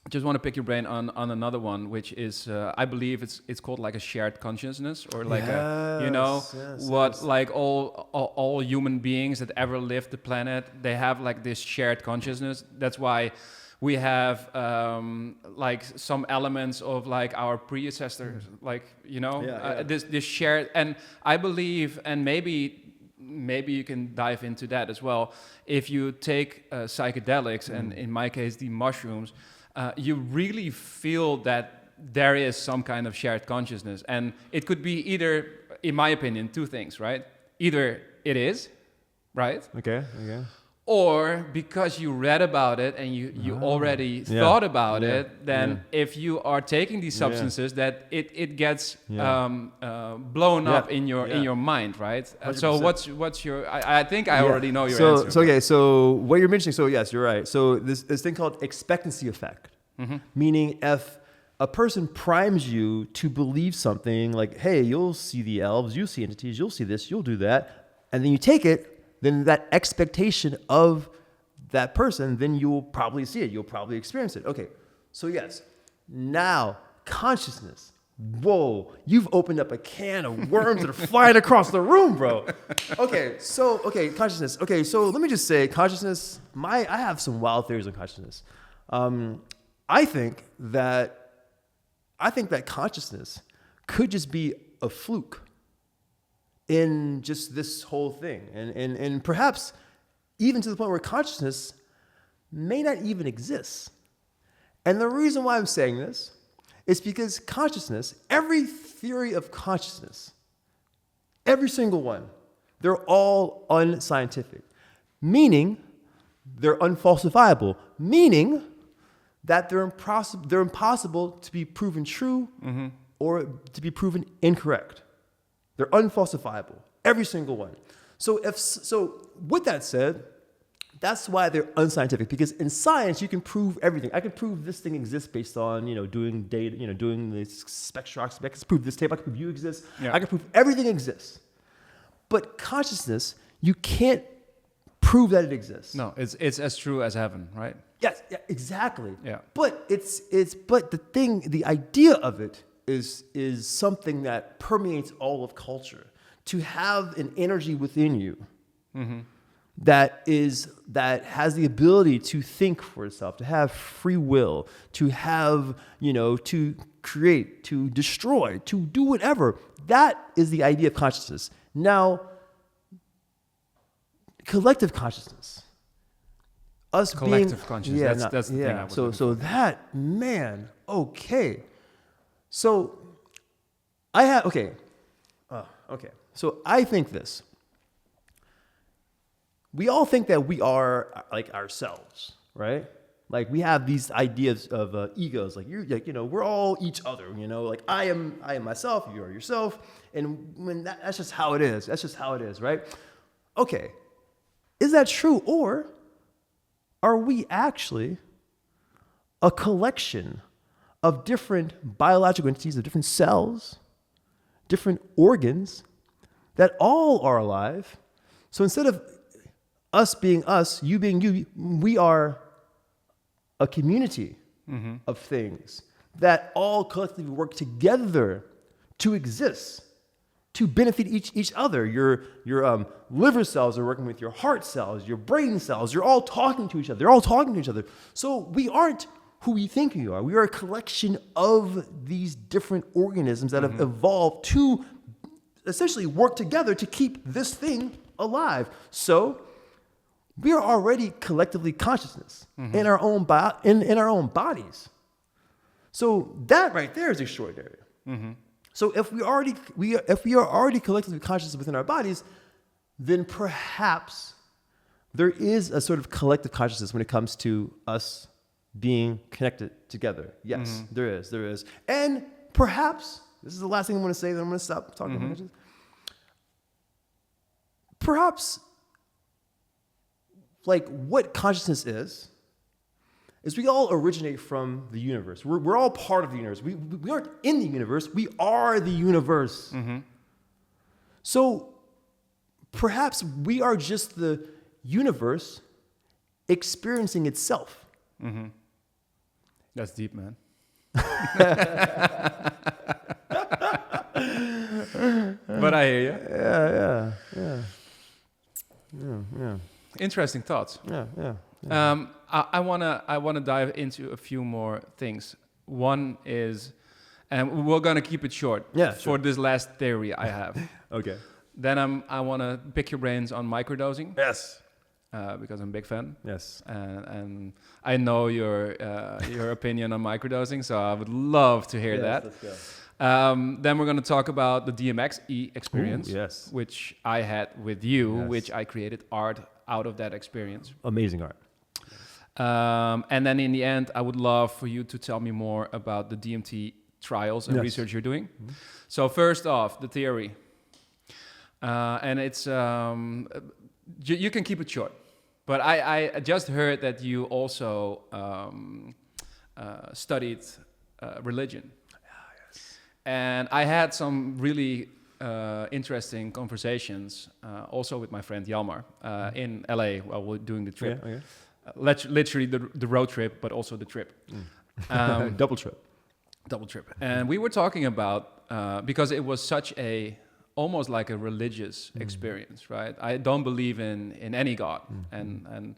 I just want to pick your brain on another one, which is I believe it's called like a shared consciousness, or like like all human beings that ever lived the planet, they have like this shared consciousness. That's why we have like some elements of like our predecessors, this shared. And I believe, and maybe you can dive into that as well. If you take psychedelics, and in my case the mushrooms, you really feel that there is some kind of shared consciousness. And it could be either, in my opinion, two things, right? Either it is, right? Okay. Or because you read about it and you already thought about it, then if you are taking these substances, that it gets blown up in your mind, right? So what's your? I think I already know your answer. So what you're mentioning. So yes, you're right. So this thing called expectancy effect, meaning if a person primes you to believe something like, hey, you'll see the elves, you'll see entities, you'll see this, you'll do that, and then you take it. Then that expectation of that person, then you'll probably see it. You'll probably experience it. Okay, so yes, now consciousness. Whoa, you've opened up a can of worms that are flying across the room, bro. Consciousness. Okay, so let me just say, consciousness, I have some wild theories on consciousness. I think that consciousness could just be a fluke in just this whole thing. And perhaps even to the point where consciousness may not even exist. And the reason why I'm saying this is because consciousness, every theory of consciousness, every single one, they're all unscientific, meaning they're unfalsifiable, meaning that they're impossible to be proven true or to be proven incorrect. They're unfalsifiable, every single one. So with that said, that's why they're unscientific, because in science you can prove everything. I can prove this thing exists based on doing data, doing the spectroscopy. I can prove this tape. I can prove you exist. Yeah. I can prove everything exists. But consciousness, you can't prove that it exists. No, it's as true as heaven, right? Yes, exactly. Yeah. But the idea of it is something that permeates all of culture. To have an energy within you that has the ability to think for itself, to have free will, to have, to create, to destroy, to do whatever. That is the idea of consciousness. Now, collective consciousness. Collective consciousness. That's the thing I would So that, man, okay. So So I think this. We all think that we are like ourselves, right? Like we have these ideas of egos. Like we're all each other. Like I am myself. You are yourself. And that's just how it is. That's just how it is, right? Okay, is that true, or are we actually a collection of different biological entities, of different cells, different organs that all are alive? So instead of us being us, you being you, we are a community of things that all collectively work together to exist, to benefit each other. Your liver cells are working with your heart cells, your brain cells. You're all talking to each other. They're all talking to each other. So we aren't who we think we are. We are a collection of these different organisms that have evolved to essentially work together to keep this thing alive. So we are already collectively consciousness in our own in our own bodies. So that right there is extraordinary. So if we are already collectively conscious within our bodies, then perhaps there is a sort of collective consciousness when it comes to us being connected together. Yes, there is. And perhaps, this is the last thing I'm going to say, then I'm going to stop talking about consciousness. Perhaps, like, what consciousness is we all originate from the universe. We're all part of the universe. We aren't in the universe. We are the universe. So perhaps we are just the universe experiencing itself. That's deep, man. But I hear you. Yeah. Interesting thoughts. Yeah. I wanna dive into a few more things. One is, and we're gonna keep it short. Yeah, For sure. this last theory I have. Okay. Then I wanna pick your brains on microdosing. Yes. Because I'm a big fan. Yes. And I know your opinion on microdosing, so I would love to hear that. Let's go. Then we're going to talk about the DMXE experience, Ooh, yes. which I had with you, Yes. which I created art out of that experience. Amazing art. And then in the end, I would love for you to tell me more about the DMT trials and Yes. research you're doing. So first off, the theory. And it's, you can keep it short. But I just heard that you also studied religion. And I had some really interesting conversations also with my friend Yalmar in LA while we're doing the trip. Okay. Literally the road trip, but also the trip. Double trip. Double trip. And we were talking about, because it was such almost like a religious experience, right? I don't believe in any God. And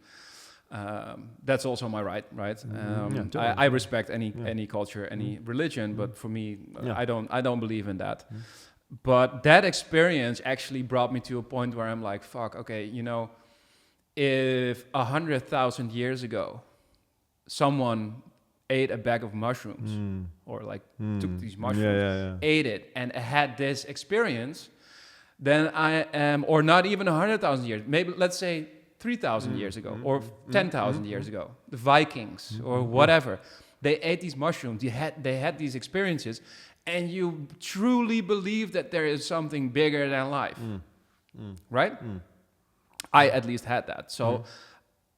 that's also my right? Totally. I respect any culture, any religion, but for me, I don't believe in that. But that experience actually brought me to a point where I'm like, fuck, okay, if 100,000 years ago, someone ate a bag of mushrooms or took these mushrooms, ate it, and had this experience, then I am, or not even 100,000 years, maybe let's say 3,000 years ago or 10,000 years ago, the Vikings or whatever, they ate these mushrooms, they had these experiences, and you truly believe that there is something bigger than life, right? I at least had that. So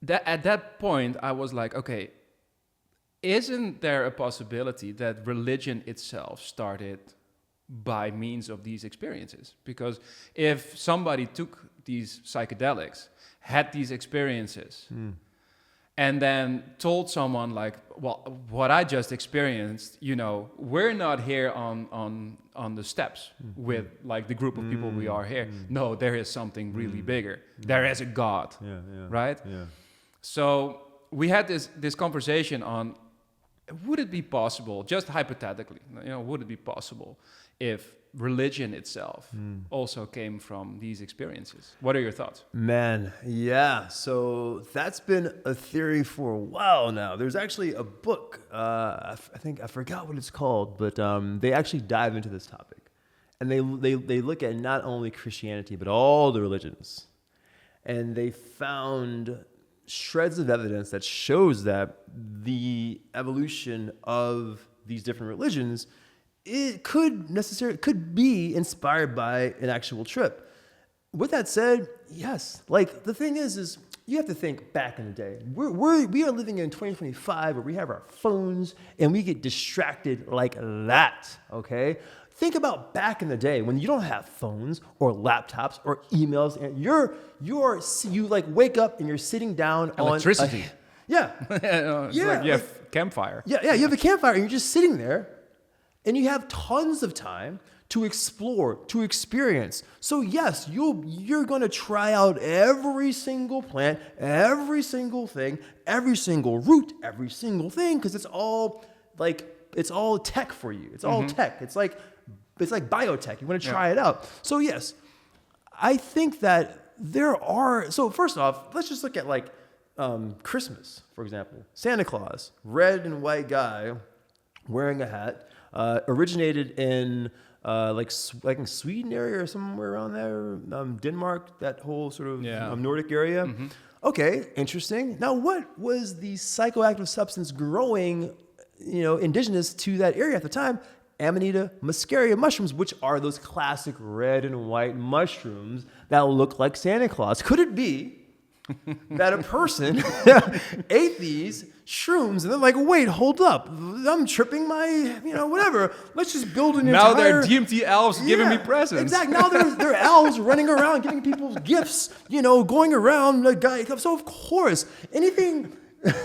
at that point, I was like, okay, isn't there a possibility that religion itself started by means of these experiences? Because if somebody took these psychedelics, had these experiences, and then told someone like, well, what I just experienced, we're not here on the steps with like the group of people we are here. No, there is something really bigger. There is a God, right? Yeah. So we had this conversation on, would it be possible, just hypothetically, would it be possible if religion itself also came from these experiences? What are your thoughts? Man, yeah. So that's been a theory for a while now. There's actually a book, I forgot what it's called, but they actually dive into this topic. And they look at not only Christianity, but all the religions. And they found shreds of evidence that shows that the evolution of these different religions, it could be inspired by an actual trip. with that said, yes. Like the thing is you have to think back in the day. We are living in 2025 where we have our phones and we get distracted like that. Okay. Think about back in the day when you don't have phones or laptops or emails, and you like wake up and you're sitting down electricity. Yeah. It's like you have campfire. Yeah, you have a campfire and you're just sitting there and you have tons of time to explore, to experience. So yes, you're going to try out every single plant, every single thing, every single root, every single thing, because it's all tech for you. It's all tech. It's like biotech. You want to try it out. So yes, I think that so first off, let's just look at like Christmas, for example. Santa Claus, red and white guy wearing a hat, originated in like in Sweden area or somewhere around there, Denmark, that whole sort of Nordic area. Mm-hmm. Okay, interesting. Now, what was the psychoactive substance growing, indigenous to that area at the time? Amanita muscaria mushrooms, which are those classic red and white mushrooms that look like Santa Claus. Could it be that a person ate these shrooms and they're like, wait, hold up, I'm tripping my, whatever. Let's just build an now entire... they're DMT elves giving me presents. Exactly. Now they're elves running around giving people gifts, going around the guy. So of course, anything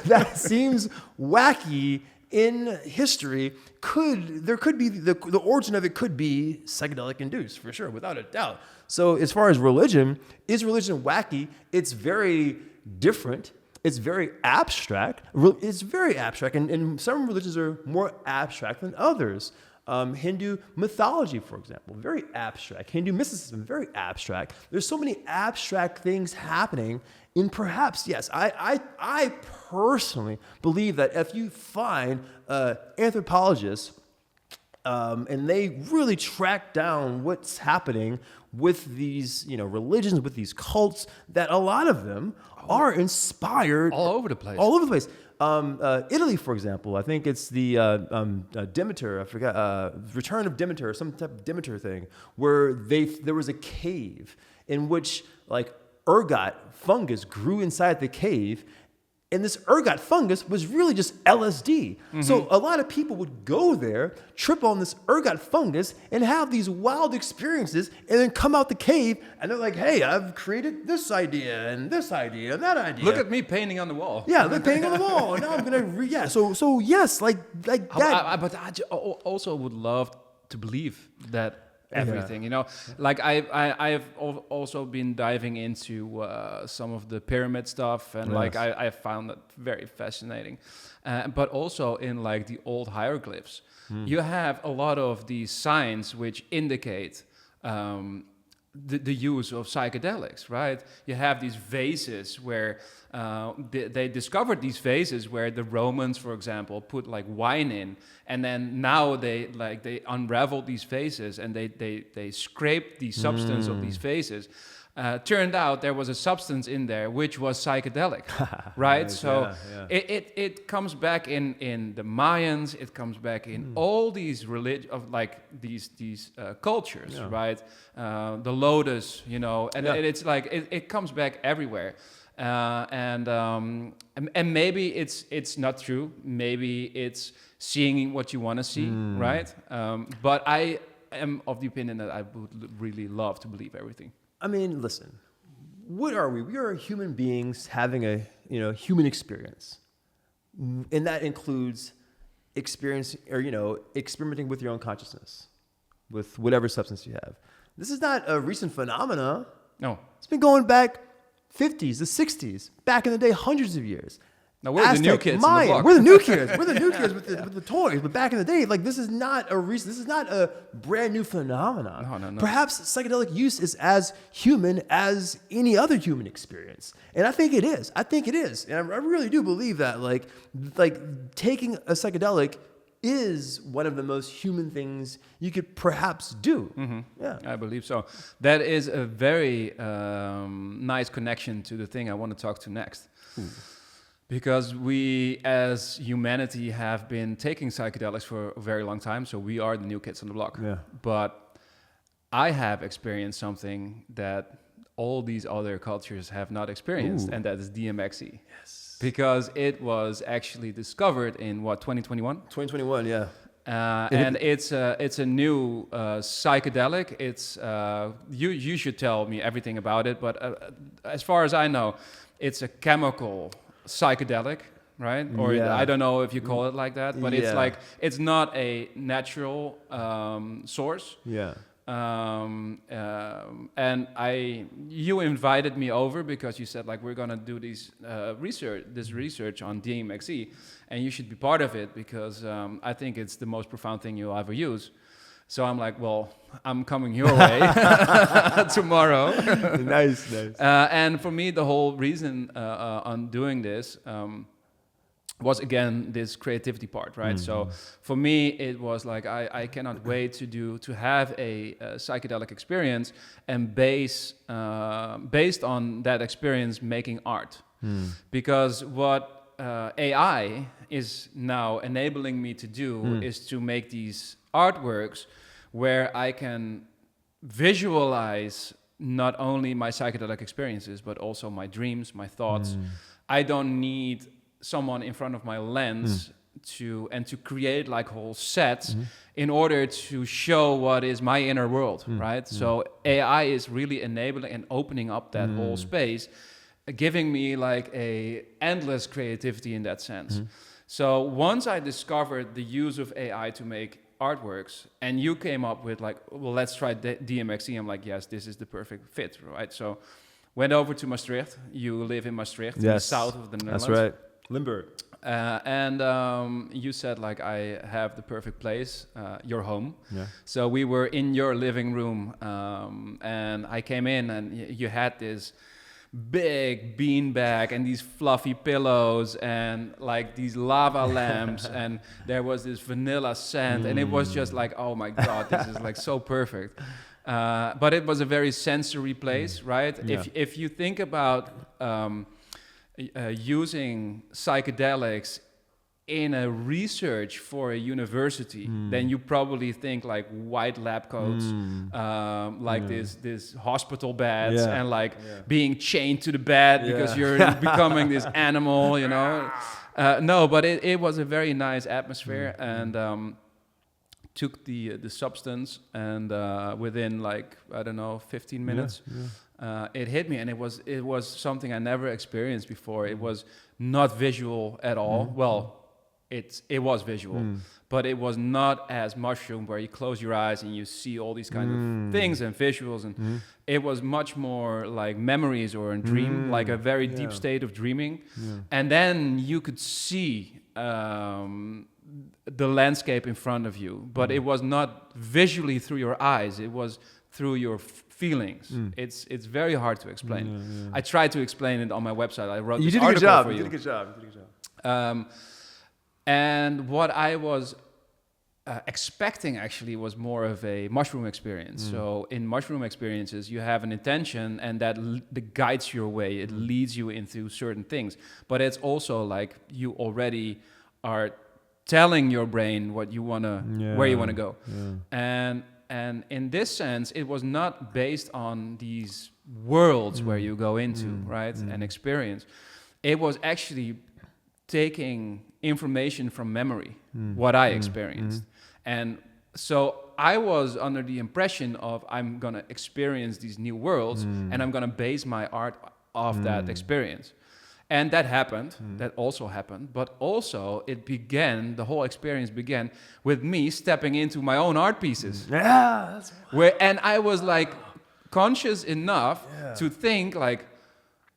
that seems wacky in history the origin of it could be psychedelic induced, for sure, without a doubt. So as far as religion, is religion wacky? It's very different. It's very abstract. And some religions are more abstract than others. Hindu mythology, for example, very abstract. Hindu mysticism, very abstract. There's so many abstract things happening. And perhaps, yes, I personally believe that if you find anthropologists and they really track down what's happening with these, religions, with these cults, that a lot of them are inspired all over the place. Italy, for example, I think it's the Demeter, I forgot, Return of Demeter, some type of Demeter thing, where there was a cave in which like ergot fungus grew inside the cave, and this ergot fungus was really just LSD. Mm-hmm. So a lot of people would go there, trip on this ergot fungus, and have these wild experiences, and then come out the cave, and they're like, hey, I've created this idea, and that idea. Look at me painting on the wall. Yeah, they're painting on the wall, and now I'm going to, So yes, like that. But I also would love to believe that everything, like I've also been diving into some of the pyramid stuff, and like I found that very fascinating, but also in like the old hieroglyphs, you have a lot of these signs which indicate the use of psychedelics, right? You have these vases where they discovered these vases where the Romans, for example, put like wine in, and then now they unraveled these vases and they scraped the substance of these vases. Turned out there was a substance in there which was psychedelic, right? Right, so yeah. it comes back in the Mayans, it comes back in all these these cultures, right? The lotus, and it's like it comes back everywhere. And maybe it's not true. Maybe it's seeing what you want to see, right? But I am of the opinion that I would really love to believe everything. I mean, listen, what are we? We are human beings having a human experience, and that includes experimenting with your own consciousness, with whatever substance you have. This is not a recent phenomena. No, it's been going back 50s, the 60s, back in the day, hundreds of years. Now we're the new kids. Mayan. On the block. We're the new kids. We're the new kids with the toys. But back in the day, like this is not a brand new phenomenon. No. Perhaps psychedelic use is as human as any other human experience, and I think it is. And I really do believe that like taking a psychedelic is one of the most human things you could perhaps do. Mm-hmm. Yeah, I believe so. That is a very nice connection to the thing I want to talk to next. Ooh. Because we, as humanity, have been taking psychedelics for a very long time, so we are the new kids on the block. Yeah. But I have experienced something that all these other cultures have not experienced, Ooh. and that is DMXE. Yes. Because it was actually discovered in 2021. 2021, yeah. And it's a new psychedelic. It's you should tell me everything about it, but as far as I know, it's a chemical psychedelic, right? Or I don't know if you call it like that, but it's like it's not a natural source. Yeah. And you invited me over because you said like we're gonna do this research on DMXE, and you should be part of it because I think it's the most profound thing you'll ever use. So I'm like, well, I'm coming your way tomorrow. Nice. And for me, the whole reason on doing this was again this creativity part, right? So for me, it was like I cannot wait to have a psychedelic experience and based on that experience making art, because what AI is now enabling me to do is to make these artworks where I can visualize not only my psychedelic experiences but also my dreams, my thoughts. I don't need someone in front of my lens to create like whole sets in order to show what is my inner world, right? So AI is really enabling and opening up that whole space, giving me like a endless creativity in that sense. So once I discovered the use of AI to make artworks, and you came up with like, well, let's try DMXE. I'm like, yes, this is the perfect fit, right? So went over to Maastricht. You live in Maastricht, in the south of the Netherlands. That's right. Limburg. And you said like, I have the perfect place, your home. Yeah. So we were in your living room, and I came in and you had this big beanbag and these fluffy pillows and like these lava lamps and there was this vanilla scent and it was just like, oh my God, this is like so perfect. But it was a very sensory place, right? Yeah. If you think about using psychedelics in a research for a university, then you probably think like white lab coats, this hospital beds and like being chained to the bed because you're becoming this animal, you know. No, but it was a very nice atmosphere and took the substance and within like, I don't know, 15 minutes, it hit me and it was something I never experienced before. It was not visual at all. Well, it was visual, but it was not as mushroom where you close your eyes and you see all these kind of things and visuals, and it was much more like memories or a dream, like a very deep state of dreaming. And then you could see the landscape in front of you, but it was not visually through your eyes, it was through your feelings. It's very hard to explain. I tried to explain it on my website. I wrote this article for you. You did a good job. And what I was expecting actually was more of a mushroom experience. So in mushroom experiences, you have an intention and that guides your way. It leads you into certain things. But it's also like you already are telling your brain what you want to, where you want to go. And in this sense, it was not based on these worlds where you go into, right, and experience. It was actually taking information from memory, what I experienced. And so I was under the impression of I'm going to experience these new worlds and I'm going to base my art off that experience. And that happened, that also happened, but also the whole experience began with me stepping into my own art pieces. Yeah, that's And I was like conscious enough to think like,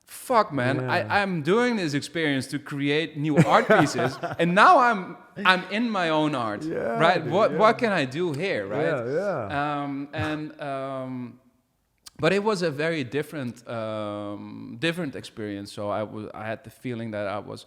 fuck man, I'm doing this experience to create new art pieces and now I'm in my own art, right? What can I do here, right? But it was a very different experience. So I had the feeling that I was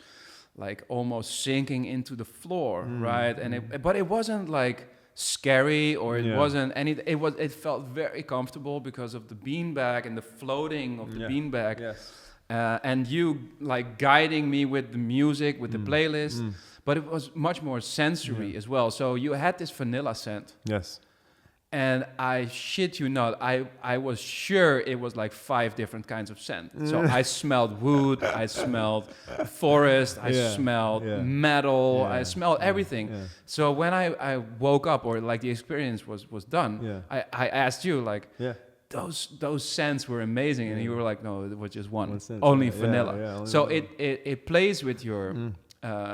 like almost sinking into the floor, right? And but it wasn't like scary or it wasn't any. It felt very comfortable because of the beanbag and the floating of the beanbag. Yes. And you like guiding me with the music, with the playlist, but it was much more sensory as well. So you had this vanilla scent. Yes. And I shit you not, I was sure it was like 5 different kinds of scent. So I smelled wood, I smelled forest, I smelled metal, I smelled everything. Yeah. So when I woke up, or like the experience was done, I asked you like, those scents were amazing, and you were like, no, it was just one scent, only vanilla. Only so vanilla. It plays with your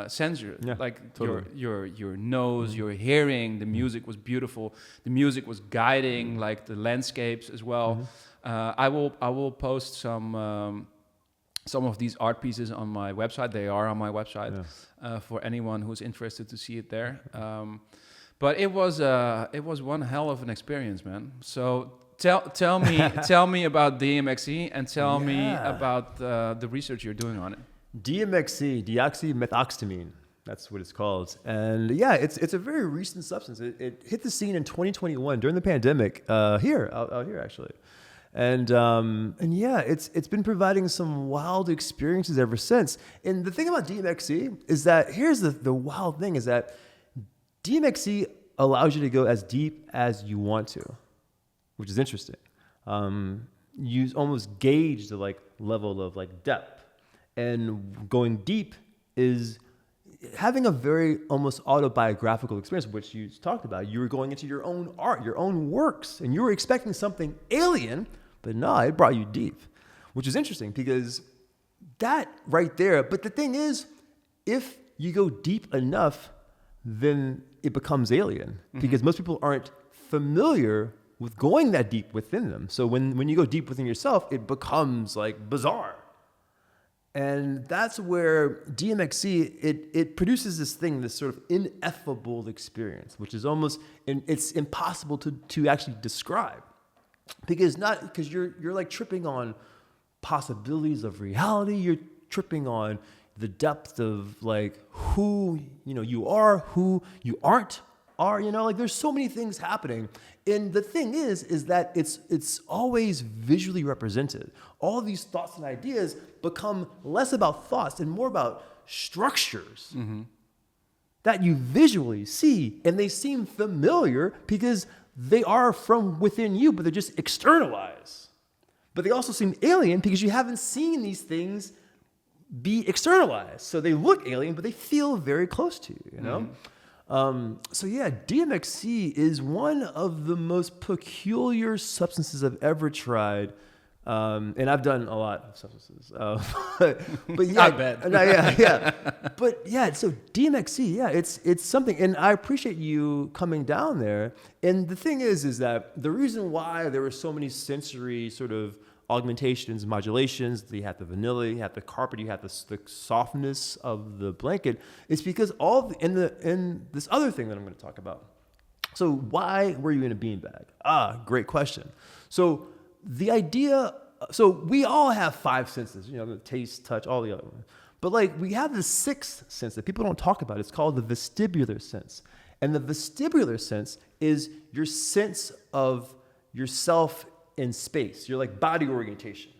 sensor, like totally. your nose, your hearing. The music was beautiful. The music was guiding like the landscapes as well. I will post some of these art pieces on my website. They are on my website for anyone who's interested to see it there. But it was one hell of an experience, man. So tell me about DMXE, and tell me about the research you're doing on it. DMXE, deoxymethoxytamine, that's what it's called. And yeah, it's a very recent substance. It hit the scene in 2021 during the pandemic, out here actually. And yeah, it's been providing some wild experiences ever since. And the thing about DMXE is that, here's the wild thing, is that DMXE allows you to go as deep as you want to, which is interesting. You almost gauge the like level of like depth. And going deep is having a very almost autobiographical experience, which you talked about. You were going into your own art, your own works, and you were expecting something alien, but no, it brought you deep, which is interesting because that right there. But the thing is, if you go deep enough, then it becomes alien, because most people aren't familiar with going that deep within them. So when you go deep within yourself, it becomes like bizarre. And that's where DMXE, it produces this thing, this sort of ineffable experience, which is almost, it's impossible to actually describe. Because you're like tripping on possibilities of reality, you're tripping on the depth of like who you are, who you aren't are, like there's so many things happening. And the thing is that it's always visually represented. All these thoughts and ideas become less about thoughts and more about structures that you visually see, and they seem familiar because they are from within you, but they're just externalized. But they also seem alien because you haven't seen these things be externalized. So they look alien, but they feel very close to you, you know? So yeah, DMXE is one of the most peculiar substances I've ever tried. And I've done a lot of substances. But yeah, I bet. Yeah. But yeah, so DMXE, yeah, it's something. And I appreciate you coming down there. And the thing is that the reason why there were so many sensory sort of augmentations, modulations, you have the vanilla, you have the carpet, you have the softness of the blanket, it's because and this other thing that I'm going to talk about. So why were you in a beanbag? Great question. So the idea, so we all have 5 senses, the taste, touch, all the other ones. But like we have the 6th sense that people don't talk about. It's called the vestibular sense. And the vestibular sense is your sense of yourself in space, your like body orientation,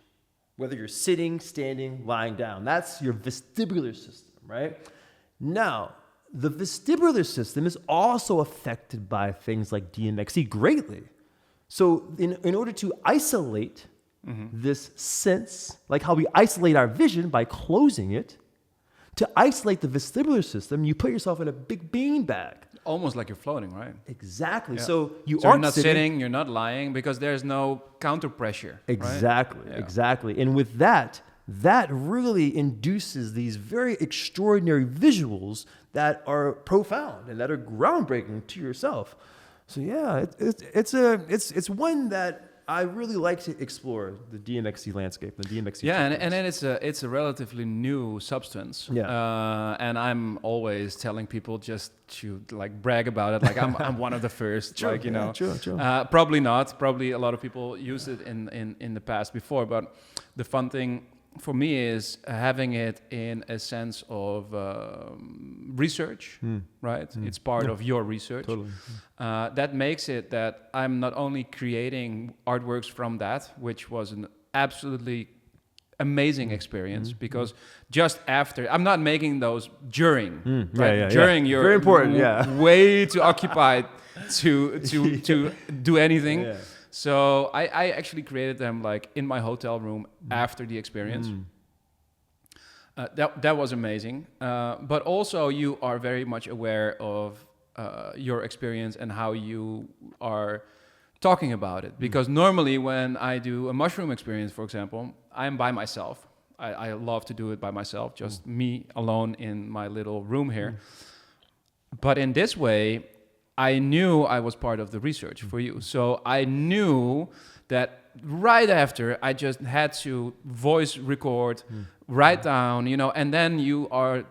whether you're sitting, standing, lying down. That's your vestibular system, right? Now, the vestibular system is also affected by things like DMXE greatly. So in order to isolate this sense, like how we isolate our vision by closing it, to isolate the vestibular system, you put yourself in a big bean bag. Almost like you're floating, right? Exactly. Yeah. So you're not sitting, you're not lying, because there's no counter pressure. Exactly, right? Exactly. And with that really induces these very extraordinary visuals that are profound and that are groundbreaking to yourself. So yeah, it's one that I really like to explore, the DMXE landscape, the DMXE. Yeah, and then it's a relatively new substance. Yeah. And I'm always telling people just to like brag about it, like I'm one of the first. True, like true. Probably not. Probably a lot of people used it in the past before, but the fun thing for me is having it in a sense of research, right? It's part of your research. Totally. That makes it that I'm not only creating artworks from that, which was an absolutely amazing experience because just after, I'm not making those during, right? During you're very important, way too occupied to do anything. Yeah. So I actually created them like in my hotel room after the experience. That was amazing. But also you are very much aware of your experience and how you are talking about it. Because normally when I do a mushroom experience, for example, I'm by myself. I love to do it by myself, just me alone in my little room here. But in this way, I knew I was part of the research for you. So I knew that right after I just had to voice record, write down, and then you are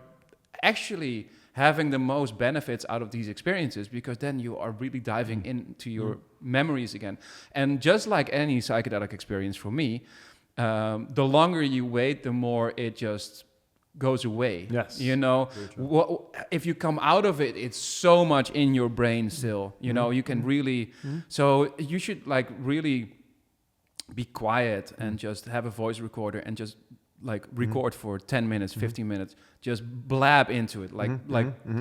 actually having the most benefits out of these experiences because then you are really diving into your memories again. And just like any psychedelic experience for me, the longer you wait, the more it just goes away. Yes. If you come out of it, it's so much in your brain still. You can really. So you should like really be quiet and just have a voice recorder and just like record for 10 minutes, 15 minutes, just blab into it,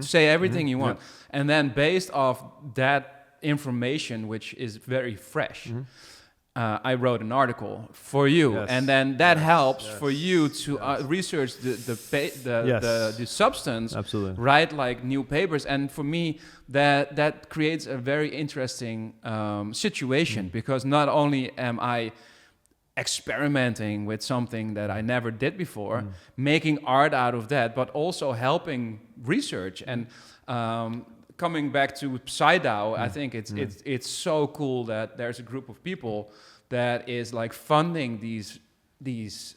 say everything you want. And then based off that information, which is very fresh, I wrote an article for you, and then that helps for you to research the substance, absolutely, write like new papers, and for me that creates a very interesting situation because not only am I experimenting with something that I never did before, making art out of that, but also helping research and coming back to PsyDAO, I think it's so cool that there's a group of people that is like funding these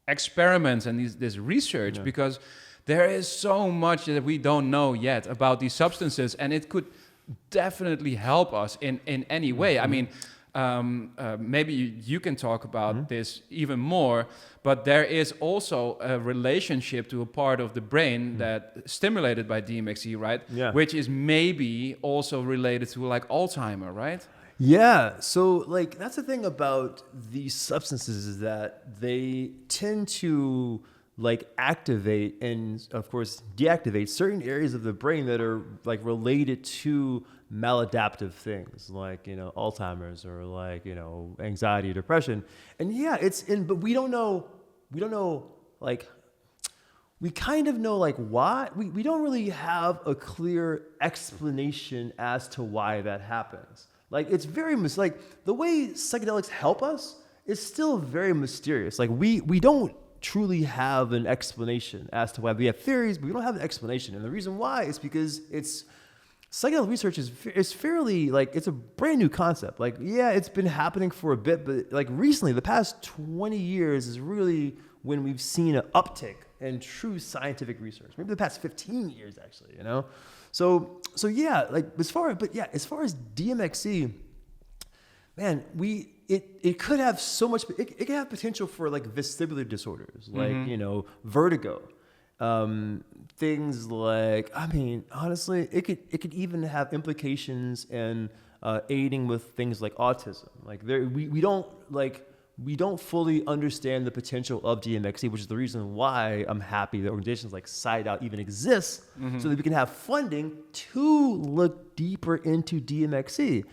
experiments and this research because there is so much that we don't know yet about these substances, and it could definitely help us in any way. I mean, maybe you can talk about this even more, but there is also a relationship to a part of the brain that stimulated by DMXE, right? Yeah. Which is maybe also related to like Alzheimer, right? Yeah. So like that's the thing about these substances is that they tend to like activate and of course deactivate certain areas of the brain that are like related to maladaptive things like Alzheimer's or like anxiety, depression, and but we don't know like we kind of know like why we don't really have a clear explanation as to why that happens. Like it's very like the way psychedelics help us is still very mysterious. Like we don't truly have an explanation as to why. We have theories, but we don't have an explanation, and the reason why is because psychedelic research is fairly like it's a brand new concept. Like it's been happening for a bit, but like recently, the past 20 years is really when we've seen an uptick in true scientific research. Maybe the past 15 years actually, So like as far as DMXE, man, it could have so much. It could have potential for like vestibular disorders, like vertigo. Things like, I mean, honestly, it could even have implications in aiding with things like autism. Like we don't fully understand the potential of DMXE, which is the reason why I'm happy that organizations like PsyDAO even exist, so that we can have funding to look deeper into DMXE.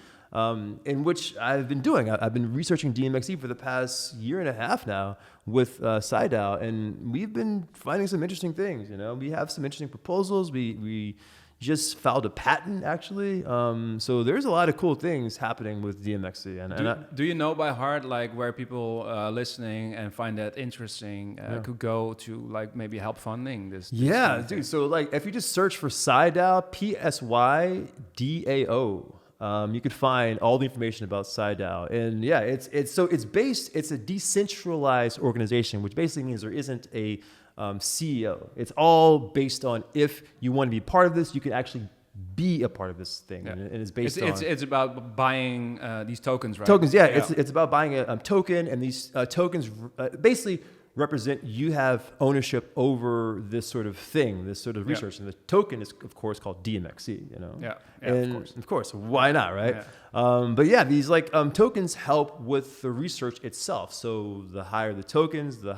In which I've been doing. I've been researching DMXE for the past year and a half now with PsyDAO, and we've been finding some interesting things. We have some interesting proposals. We just filed a patent actually. So there's a lot of cool things happening with DMXE. Do you know by heart like where people listening and find that interesting could go to like maybe help funding this? Yeah, dude. So like if you just search for PsyDAO, PSYDAO. You could find all the information about PsyDAO, and it's a decentralized organization, which basically means there isn't a CEO. It's all based on if you want to be part of this, you can actually be a part of this thing, and it's based on. It's about buying these tokens, right? Tokens, yeah. It's about buying a token, and these tokens basically represent, you have ownership over this sort of thing, this sort of research. And the token is, of course, called DMXE, you know? Yeah, and of course. Why not, right? Yeah. But yeah, these like tokens help with the research itself. So the higher the tokens, the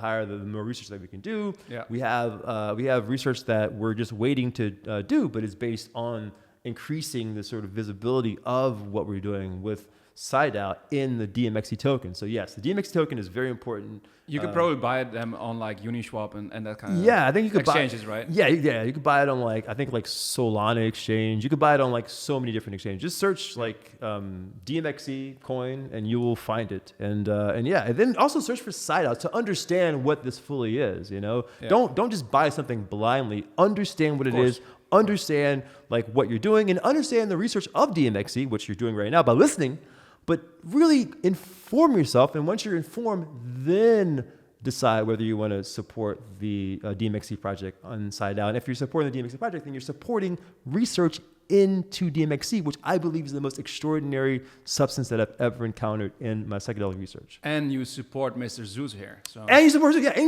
more research that we can do. Yeah. We have research that we're just waiting to do, but it's based on increasing the sort of visibility of what we're doing with PsyDAO in the DMXE token. So yes, the DMXE token is very important. You could probably buy them on like Uniswap and that kind of I think you could exchanges, buy, right? Yeah, you could buy it on like, I think like Solana exchange. You could buy it on like so many different exchanges. Just search like DMXE coin and you will find it. And then also search for PsyDAO to understand what this fully is. You know, don't just buy something blindly. Understand what it is. Understand like what you're doing and understand the research of DMXE, which you're doing right now by listening. But really inform yourself, and once you're informed, then decide whether you want to support the DMXE project on PsyDAO. And if you're supporting the DMXE project, then you're supporting research into DMXE, which I believe is the most extraordinary substance that I've ever encountered in my psychedelic research. And you support Mr. Zeus here. So and you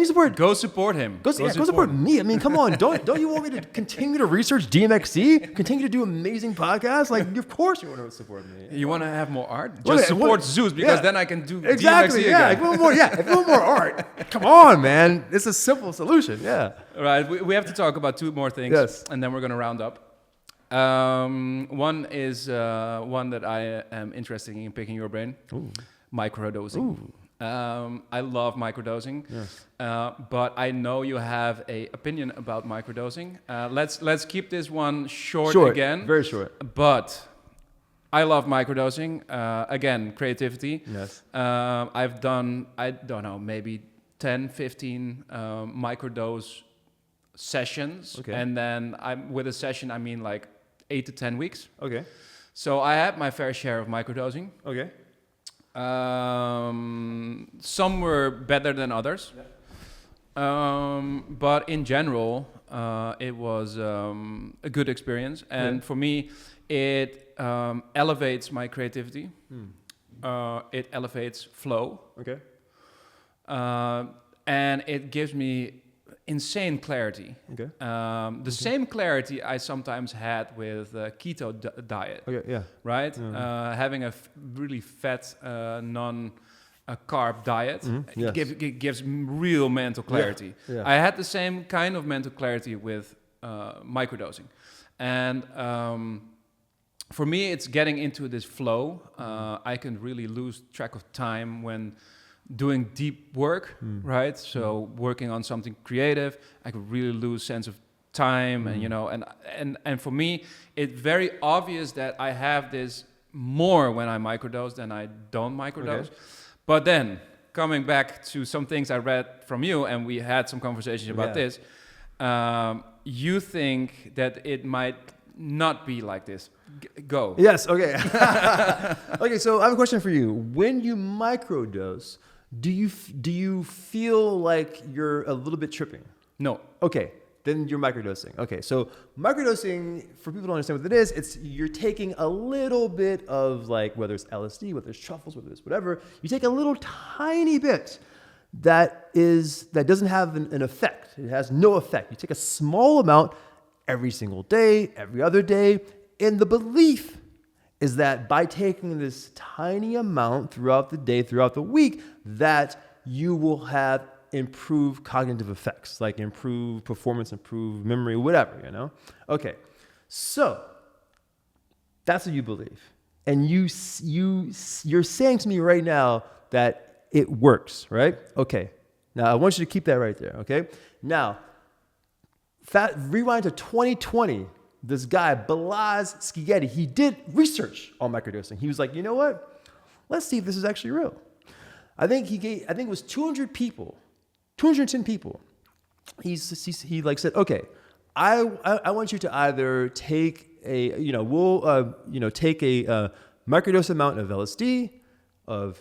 support Go support him. Go support me. I mean, come on. Don't you want me to continue to research DMXE? Continue to do amazing podcasts? Like, of course you want to support me. You want to have more art? Just support Zeus, because then I can do exactly. DMXE Yeah, again. if you want more art, come on, man. It's a simple solution. Yeah. All right. We have to talk about two more things. Yes. And then we're going to round up. One is one that I am interested in picking your brain. Ooh. Microdosing. I love microdosing. Yes. But I know you have a opinion about microdosing. Let's keep this one short again. Very short. But I love microdosing. Again, creativity. Yes. I've done, I don't know, maybe 10, 15 microdose sessions. Okay. And then with a session, I mean like 8 to 10 weeks. Okay. So I had my fair share of microdosing. Okay. Some were better than others. Yeah. But in general, it was a good experience. And for me, it elevates my creativity. It elevates flow. Okay. And it gives me insane clarity. Okay. The same clarity I sometimes had with keto diet. Okay. Yeah. Right? Having a really fat, non-carb diet Yes. gives real mental clarity. Yeah. Yeah. I had the same kind of mental clarity with microdosing. And for me, it's getting into this flow. I can really lose track of time when doing deep work, right? So working on something creative, I could really lose sense of time, and you know, and for me, it's very obvious that I have this more when I microdose than I don't microdose. Okay. But then coming back to some things I read from you, and we had some conversations about this. You think that it might not be like this? Go. Yes. Okay. Okay. So I have a question for you. When you microdose, do you feel like you're a little bit tripping? No. Okay. Then you're microdosing. Okay. So microdosing, for people to understand what it is, you're taking a little bit of, like, whether it's LSD, whether it's truffles, whether it's whatever, you take a little tiny bit that doesn't have an effect. It has no effect. You take a small amount every single day, every other day, and the belief is that by taking this tiny amount throughout the day, throughout the week, that you will have improved cognitive effects, like improved performance, improved memory, whatever, you know? Okay, so that's what you believe. And you're saying to me right now that it works, right? Okay, now I want you to keep that right there, okay? Now, rewind to 2020. This guy, Balazs Skigeti, he did research on microdosing. He was like, you know what? Let's see if this is actually real. I think it was 200 people, 210 people. He said, okay, I want you to either take take a microdose amount of LSD, of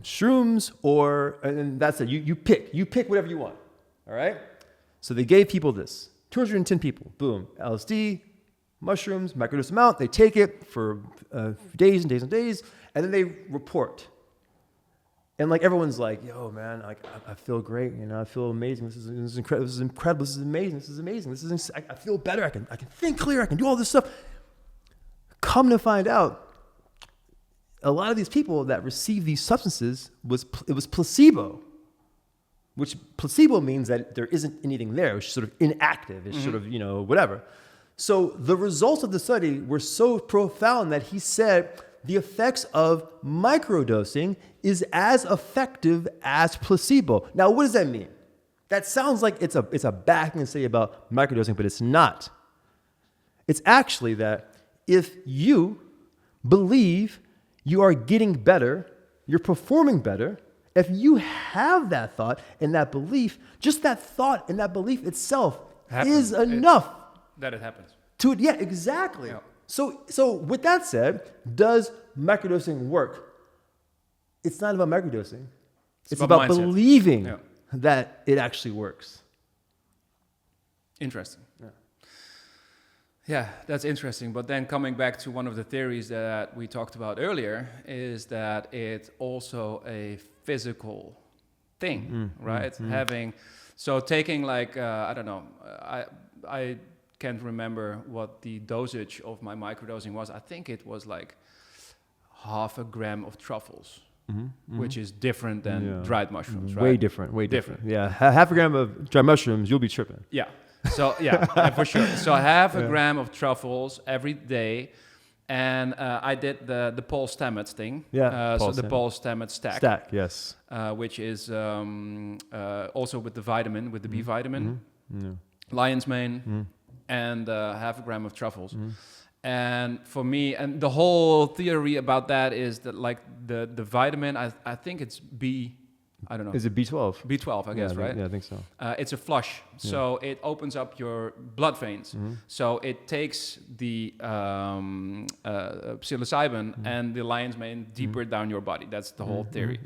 shrooms, and that's it. You pick whatever you want. All right. So they gave people this. 210 people, boom, LSD, mushrooms, microdose amount, they take it for days and days and days, and then they report. And like everyone's like, yo, man, like I feel great, you know, I feel amazing. This is incredible. This is incredible. This is amazing. This is amazing. I feel better. I can think clear. I can do all this stuff. Come to find out, a lot of these people that receive these substances it was placebo, which placebo means that there isn't anything there. It's sort of inactive. It's sort of, you know, whatever. So the results of the study were so profound that he said the effects of microdosing is as effective as placebo. Now, what does that mean? That sounds like it's a bad thing to say about microdosing, but it's not. It's actually that if you believe you are getting better, you're performing better, if you have that thought and that belief, just that thought and that belief itself is enough. It happens. Yeah, exactly. Yeah. So with that said, does microdosing work? It's not about microdosing. It's about believing that it actually works. Interesting. Yeah, that's interesting. But then coming back to one of the theories that we talked about earlier is that it's also a physical thing, right? Taking like, I don't know, I can't remember what the dosage of my microdosing was. I think it was like 0.5 gram of truffles, which is different than dried mushrooms, right? Way different. Yeah, 0.5 gram of dried mushrooms, you'll be tripping. Yeah. So for sure. So 0.5 gram of truffles every day, and I did the Paul Stamets thing. Yeah. So the Paul Stamets stack. Stack, yes. Which is also with the vitamin, with the B vitamin, lion's mane, and 0.5 gram of truffles. And for me, and the whole theory about that is that like the vitamin, I think it's B. I don't know. Is it B12? B12, I guess, right? Yeah, I think so. It's a flush, so it opens up your blood veins. So it takes the psilocybin and the lion's mane deeper down your body. That's the whole theory.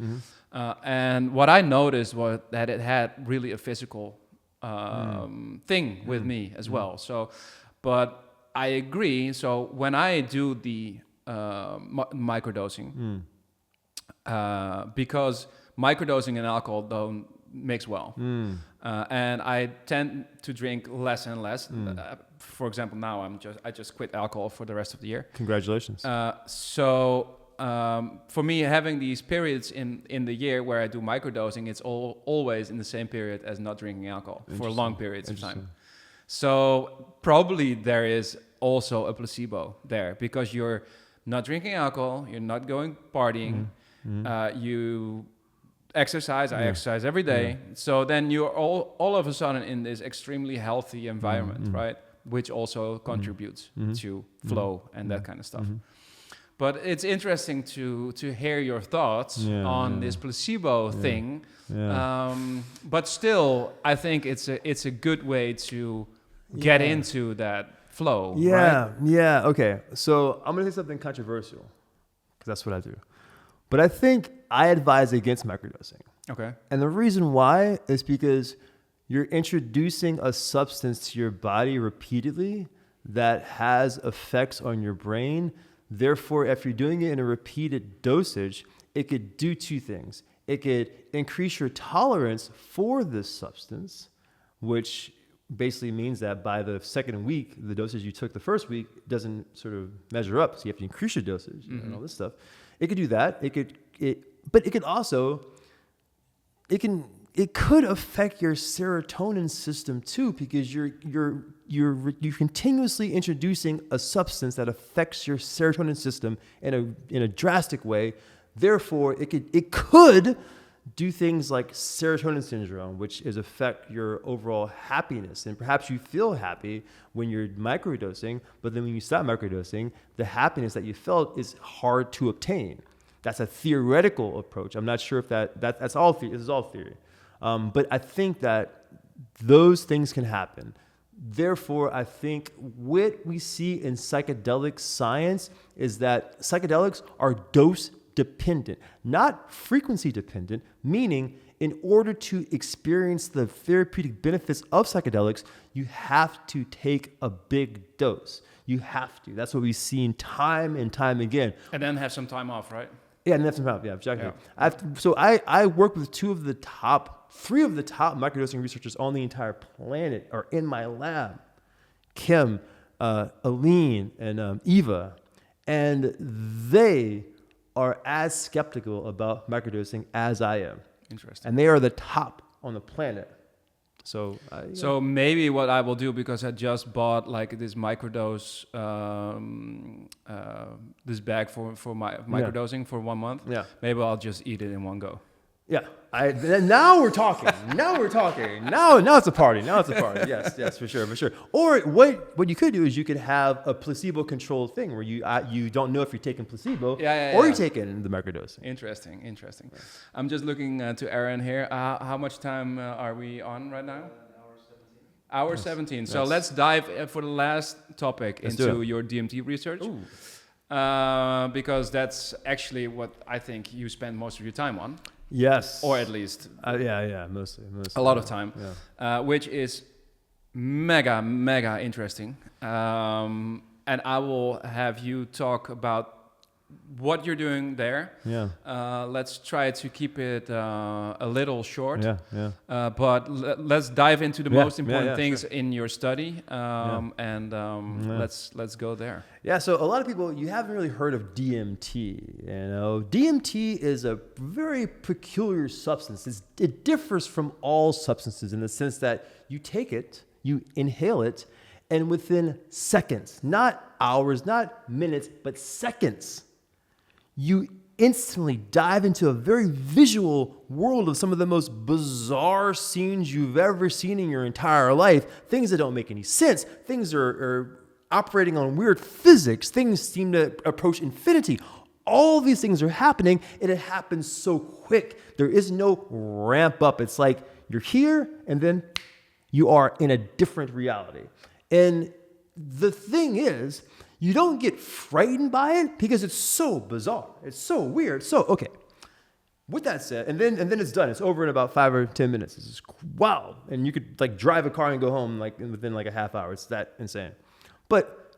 And what I noticed was that it had really a physical thing with me as well. So, but I agree. So when I do the microdosing, because microdosing and alcohol don't mix well, and I tend to drink less and less. For example, now I just quit alcohol for the rest of the year. Congratulations. For me, having these periods in the year where I do microdosing, it's always in the same period as not drinking alcohol for long periods of time. So probably there is also a placebo there because you're not drinking alcohol, you're not going partying, you exercise. I exercise every day. So then you're all of a sudden in this extremely healthy environment, right? Which also contributes to flow and that kind of stuff. But it's interesting to hear your thoughts on this placebo thing. But still, I think it's a good way to get into that flow. Right? Yeah. Okay. So I'm gonna say something controversial because that's what I do. But I think I advise against microdosing. Okay. And the reason why is because you're introducing a substance to your body repeatedly that has effects on your brain. Therefore, if you're doing it in a repeated dosage, it could do two things. It could increase your tolerance for this substance, which basically means that by the second week, the dosage you took the first week doesn't sort of measure up. So you have to increase your dosage and all this stuff. It could do that. But it could also, it could affect your serotonin system too, because you're continuously introducing a substance that affects your serotonin system in a drastic way. Therefore, it could do things like serotonin syndrome, which is affect your overall happiness. And perhaps you feel happy when you're microdosing, but then when you stop microdosing, the happiness that you felt is hard to obtain. That's a theoretical approach. I'm not sure if that's all theory. This is all theory. But I think that those things can happen. Therefore, I think what we see in psychedelic science is that psychedelics are dose dependent, not frequency dependent, meaning in order to experience the therapeutic benefits of psychedelics, you have to take a big dose. You have to. That's what we've seen time and time again. And then have some time off, right? Yeah, yeah, exactly. I work with three of the top microdosing researchers on the entire planet are in my lab. Kim, Aline, and Eva, and they are as skeptical about microdosing as I am. Interesting. And they are the top on the planet. So, so maybe what I will do, because I just bought like this microdose, this bag for my microdosing for 1 month. Yeah. Maybe I'll just eat it in one go. Yeah. Now we're talking. Now it's a party. Yes, for sure. Or what you could do is you could have a placebo-controlled thing where you don't know if you're taking placebo or you're taking the microdosing. Interesting. I'm just looking to Aaron here. How much time are we on right now? Hour 17. So let's dive for the last topic into your DMT research. Because that's actually what I think you spend most of your time on. Yes. Or at least. Mostly. A lot of time. Yeah. Which is mega interesting. And I will have you talk about what you're doing there. Yeah. Let's try to keep it a little short. Yeah. But let's dive into the most important things in your study. Let's go there. Yeah. So a lot of people, you haven't really heard of DMT. DMT is a very peculiar substance. It differs from all substances in the sense that you take it, you inhale it, and within seconds, not hours, not minutes, but seconds, you instantly dive into a very visual world of some of the most bizarre scenes you've ever seen in your entire life. Things that don't make any sense. Things are operating on weird physics. Things seem to approach infinity. All these things are happening, and it happens so quick. There is no ramp up. It's like you're here, and then you are in a different reality. And the thing is, you don't get frightened by it because it's so bizarre. It's so weird. So, okay. With that said, and then it's done. It's over in about 5 or 10 minutes. It's just, wow. And you could like drive a car and go home like within like a half hour. It's that insane. But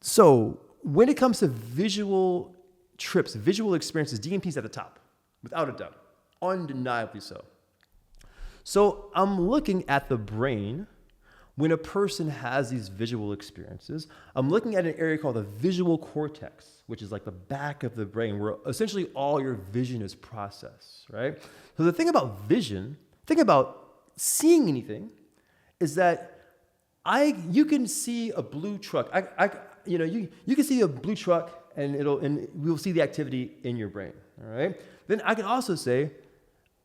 so when it comes to visual trips, visual experiences, DMT's at the top, without a doubt, undeniably so. So I'm looking at the brain. When a person has these visual experiences, I'm looking at an area called the visual cortex, which is like the back of the brain where essentially all your vision is processed, right? So the thing about vision, think about seeing anything, is that you can see a blue truck. You can see a blue truck and we'll see the activity in your brain, all right? Then I can also say,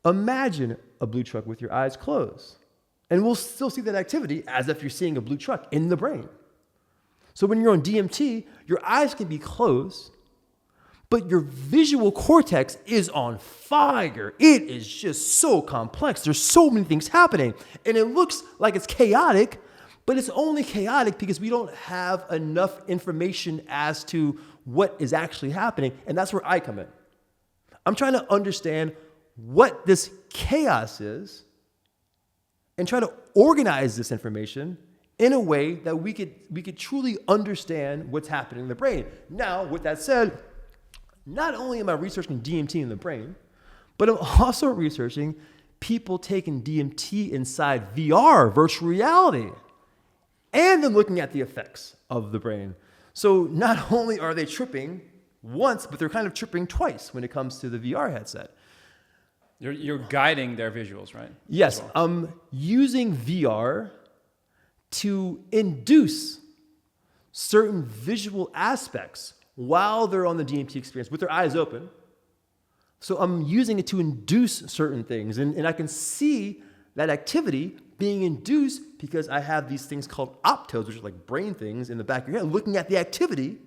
imagine a blue truck with your eyes closed. And we'll still see that activity as if you're seeing a blue truck in the brain. So when you're on DMT, your eyes can be closed, but your visual cortex is on fire. It is just so complex. There's so many things happening. And it looks like it's chaotic, but it's only chaotic because we don't have enough information as to what is actually happening. And that's where I come in. I'm trying to understand what this chaos is and try to organize this information in a way that we could truly understand what's happening in the brain. Now, with that said, not only am I researching DMT in the brain, but I'm also researching people taking DMT inside VR, virtual reality. And I'm looking at the effects of the brain. So not only are they tripping once, but they're kind of tripping twice when it comes to the VR headset. You're guiding their visuals, right? Yes, I'm using VR to induce certain visual aspects while they're on the DMT experience with their eyes open. So I'm using it to induce certain things. And I can see that activity being induced because I have these things called optos, which are like brain things in the back of your head, looking at the activity.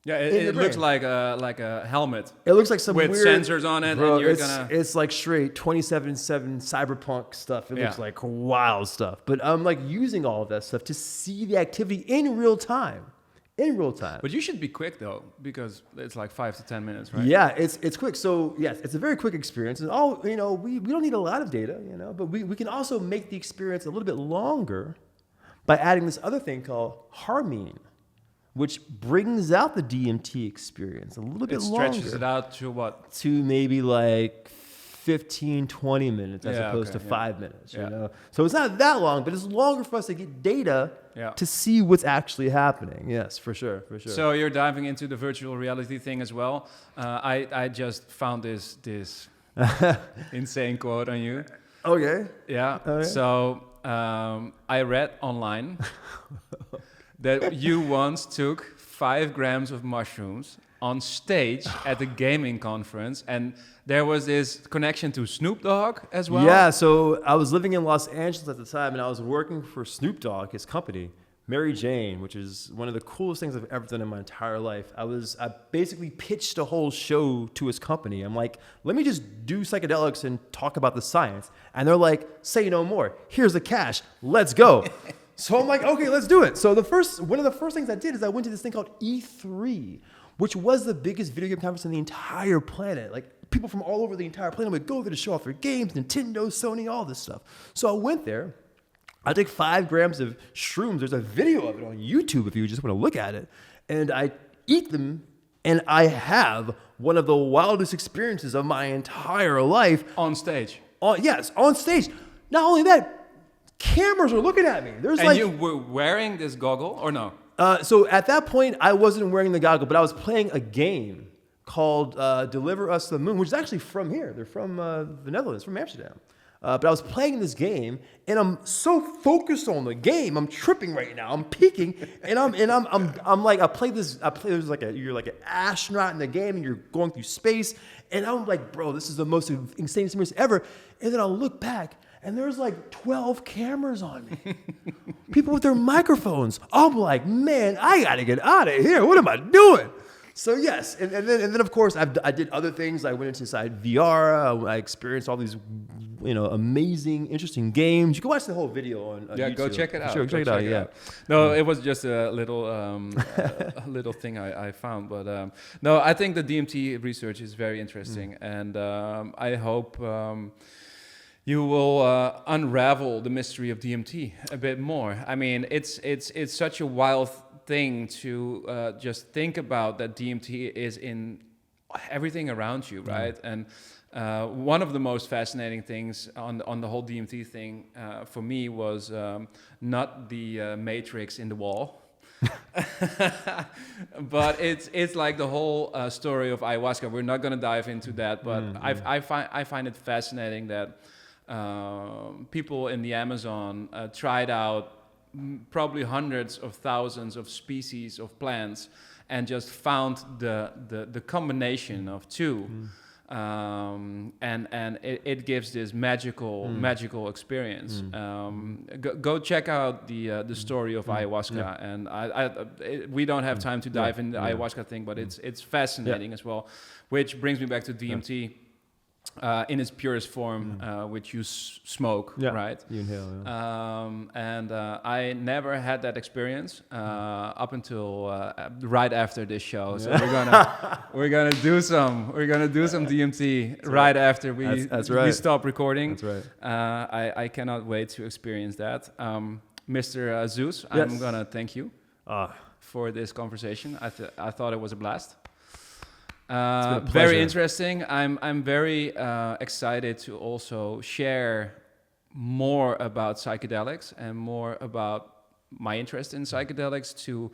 Yeah, it looks like a helmet. It looks like some with weird sensors on it, bro, and it's like straight 27/7 cyberpunk stuff. It looks like wild stuff. But I'm like using all of that stuff to see the activity in real time. But you should be quick though, because it's like 5 to 10 minutes, right? Yeah, it's quick. So yes, it's a very quick experience. And we don't need a lot of data, but we can also make the experience a little bit longer by adding this other thing called harmine. which brings out the DMT experience a little bit longer. It stretches it out to what? To maybe like 15, 20 minutes as opposed to 5 minutes, you know? So it's not that long, but it's longer for us to get data to see what's actually happening. Yes, for sure. So you're diving into the virtual reality thing as well. I just found this insane quote on you. Okay. Yeah. Okay. So I read online that you once took 5 grams of mushrooms on stage at a gaming conference, and there was this connection to Snoop Dogg as well. Yeah, so I was living in Los Angeles at the time, and I was working for Snoop Dogg, his company, Mary Jane, which is one of the coolest things I've ever done in my entire life. I basically pitched a whole show to his company. I'm like, let me just do psychedelics and talk about the science. And they're like, say no more. Here's the cash. Let's go. So I'm like, okay, let's do it. So one of the first things I did is I went to this thing called E3, which was the biggest video game conference on the entire planet. Like, people from all over the entire planet would go there to show off their games, Nintendo, Sony, all this stuff. So I went there. I took 5 grams of shrooms. There's a video of it on YouTube if you just want to look at it. And I eat them, and I have one of the wildest experiences of my entire life. On stage? Yes, on stage. Not only that, cameras are looking at me. And you were wearing this goggle, or no? So at that point, I wasn't wearing the goggle, but I was playing a game called Deliver Us to the Moon, which is actually from here. They're from the Netherlands, from Amsterdam. But I was playing this game, and I'm so focused on the game, I'm tripping right now. I'm peaking, and I'm like, there's like you're like an astronaut in the game, and you're going through space, and I'm like, bro, this is the most insane experience ever. And then I'll look back, and there's like 12 cameras on me. People with their microphones. I'm like, man, I gotta get out of here. What am I doing? So yes, and then of course I did other things. I went inside VR. I experienced all these, amazing, interesting games. You can watch the whole video on YouTube. Go check it out. Sure, check it out. Yeah. No, it was just a little a little thing I found, but no, I think the DMT research is very interesting, and I hope you will unravel the mystery of DMT a bit more. I mean, it's such a wild thing to just think about, that DMT is in everything around you, right? And one of the most fascinating things on the whole DMT thing for me was not the matrix in the wall, but it's like the whole story of ayahuasca. We're not going to dive into that, but I find it fascinating that people in the Amazon tried out probably hundreds of thousands of species of plants and just found the combination of two. And it gives this magical experience. Go check out the story of ayahuasca, and we don't have time to dive into the ayahuasca thing, but it's fascinating as well. Which brings me back to DMT. In its purest form, which you smoke, right? You inhale. And I never had that experience up until right after this show. So we're gonna do some DMT right after we stop recording. That's right. I cannot wait to experience that. Mr. Zeus, I'm gonna thank you for this conversation. I thought it was a blast. Very interesting. I'm very excited to also share more about psychedelics and more about my interest in psychedelics to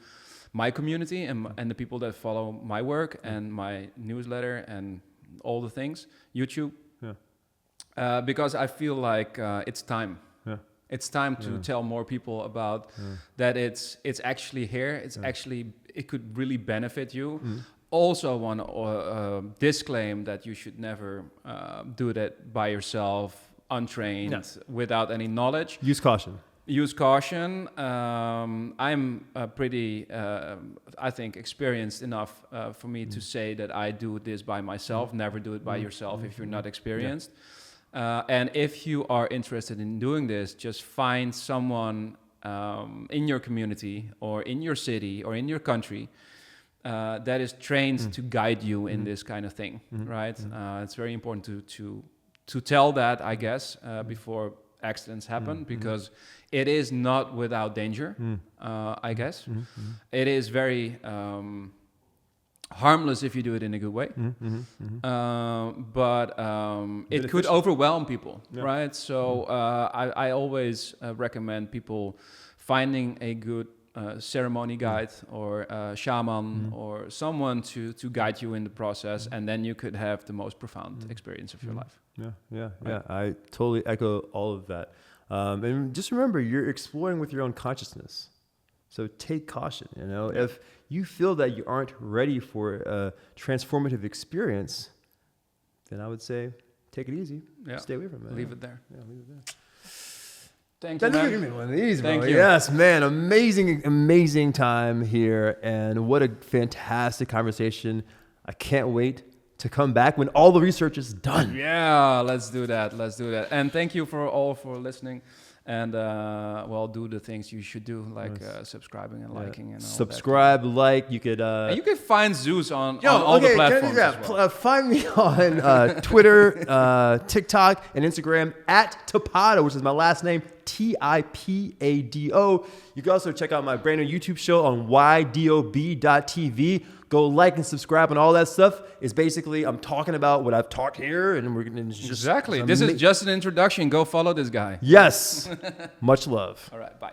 my community and the people that follow my work and my newsletter and all the things, YouTube. Because I feel like it's time. It's time to tell more people about that it's actually here. It's actually, it could really benefit you. Also want to disclaim that you should never do that by yourself, untrained, without any knowledge. Use caution. I'm pretty, I think, experienced enough for me to say that I do this by myself. Never do it by yourself if you're not experienced. And if you are interested in doing this, just find someone in your community or in your city or in your country that is trained to guide you in this kind of thing, right? It's very important to tell that, I guess, before accidents happen, because it is not without danger, I guess. It is very harmless if you do it in a good way, but it could overwhelm people, right? So I always recommend people finding a good ceremony guide or shaman or someone to guide you in the process, and then you could have the most profound experience of your life. Yeah. I totally echo all of that. And just remember, you're exploring with your own consciousness. So take caution, you know. If you feel that you aren't ready for a transformative experience, then I would say take it easy. Stay away from it. Leave it there. Yeah, leave it there. Thank you, man. Give me one of these, Thank bro. you. Yes, man. Amazing time here. And what a fantastic conversation. I can't wait to come back when all the research is done. Yeah, let's do that. And thank you for listening. And do the things you should do, like subscribing and liking and all subscribe, like. You could and you can find Zeus on all the platforms as well. Find me on Twitter, TikTok, and Instagram at Tipado, which is my last name, Tipado. You can also check out my brand new YouTube show on ydob.tv. Go like and subscribe, and all that stuff is basically I'm talking about what I've talked here, and we're going to just exactly. This is just an introduction. Go follow this guy. Yes. Much love. All right. Bye.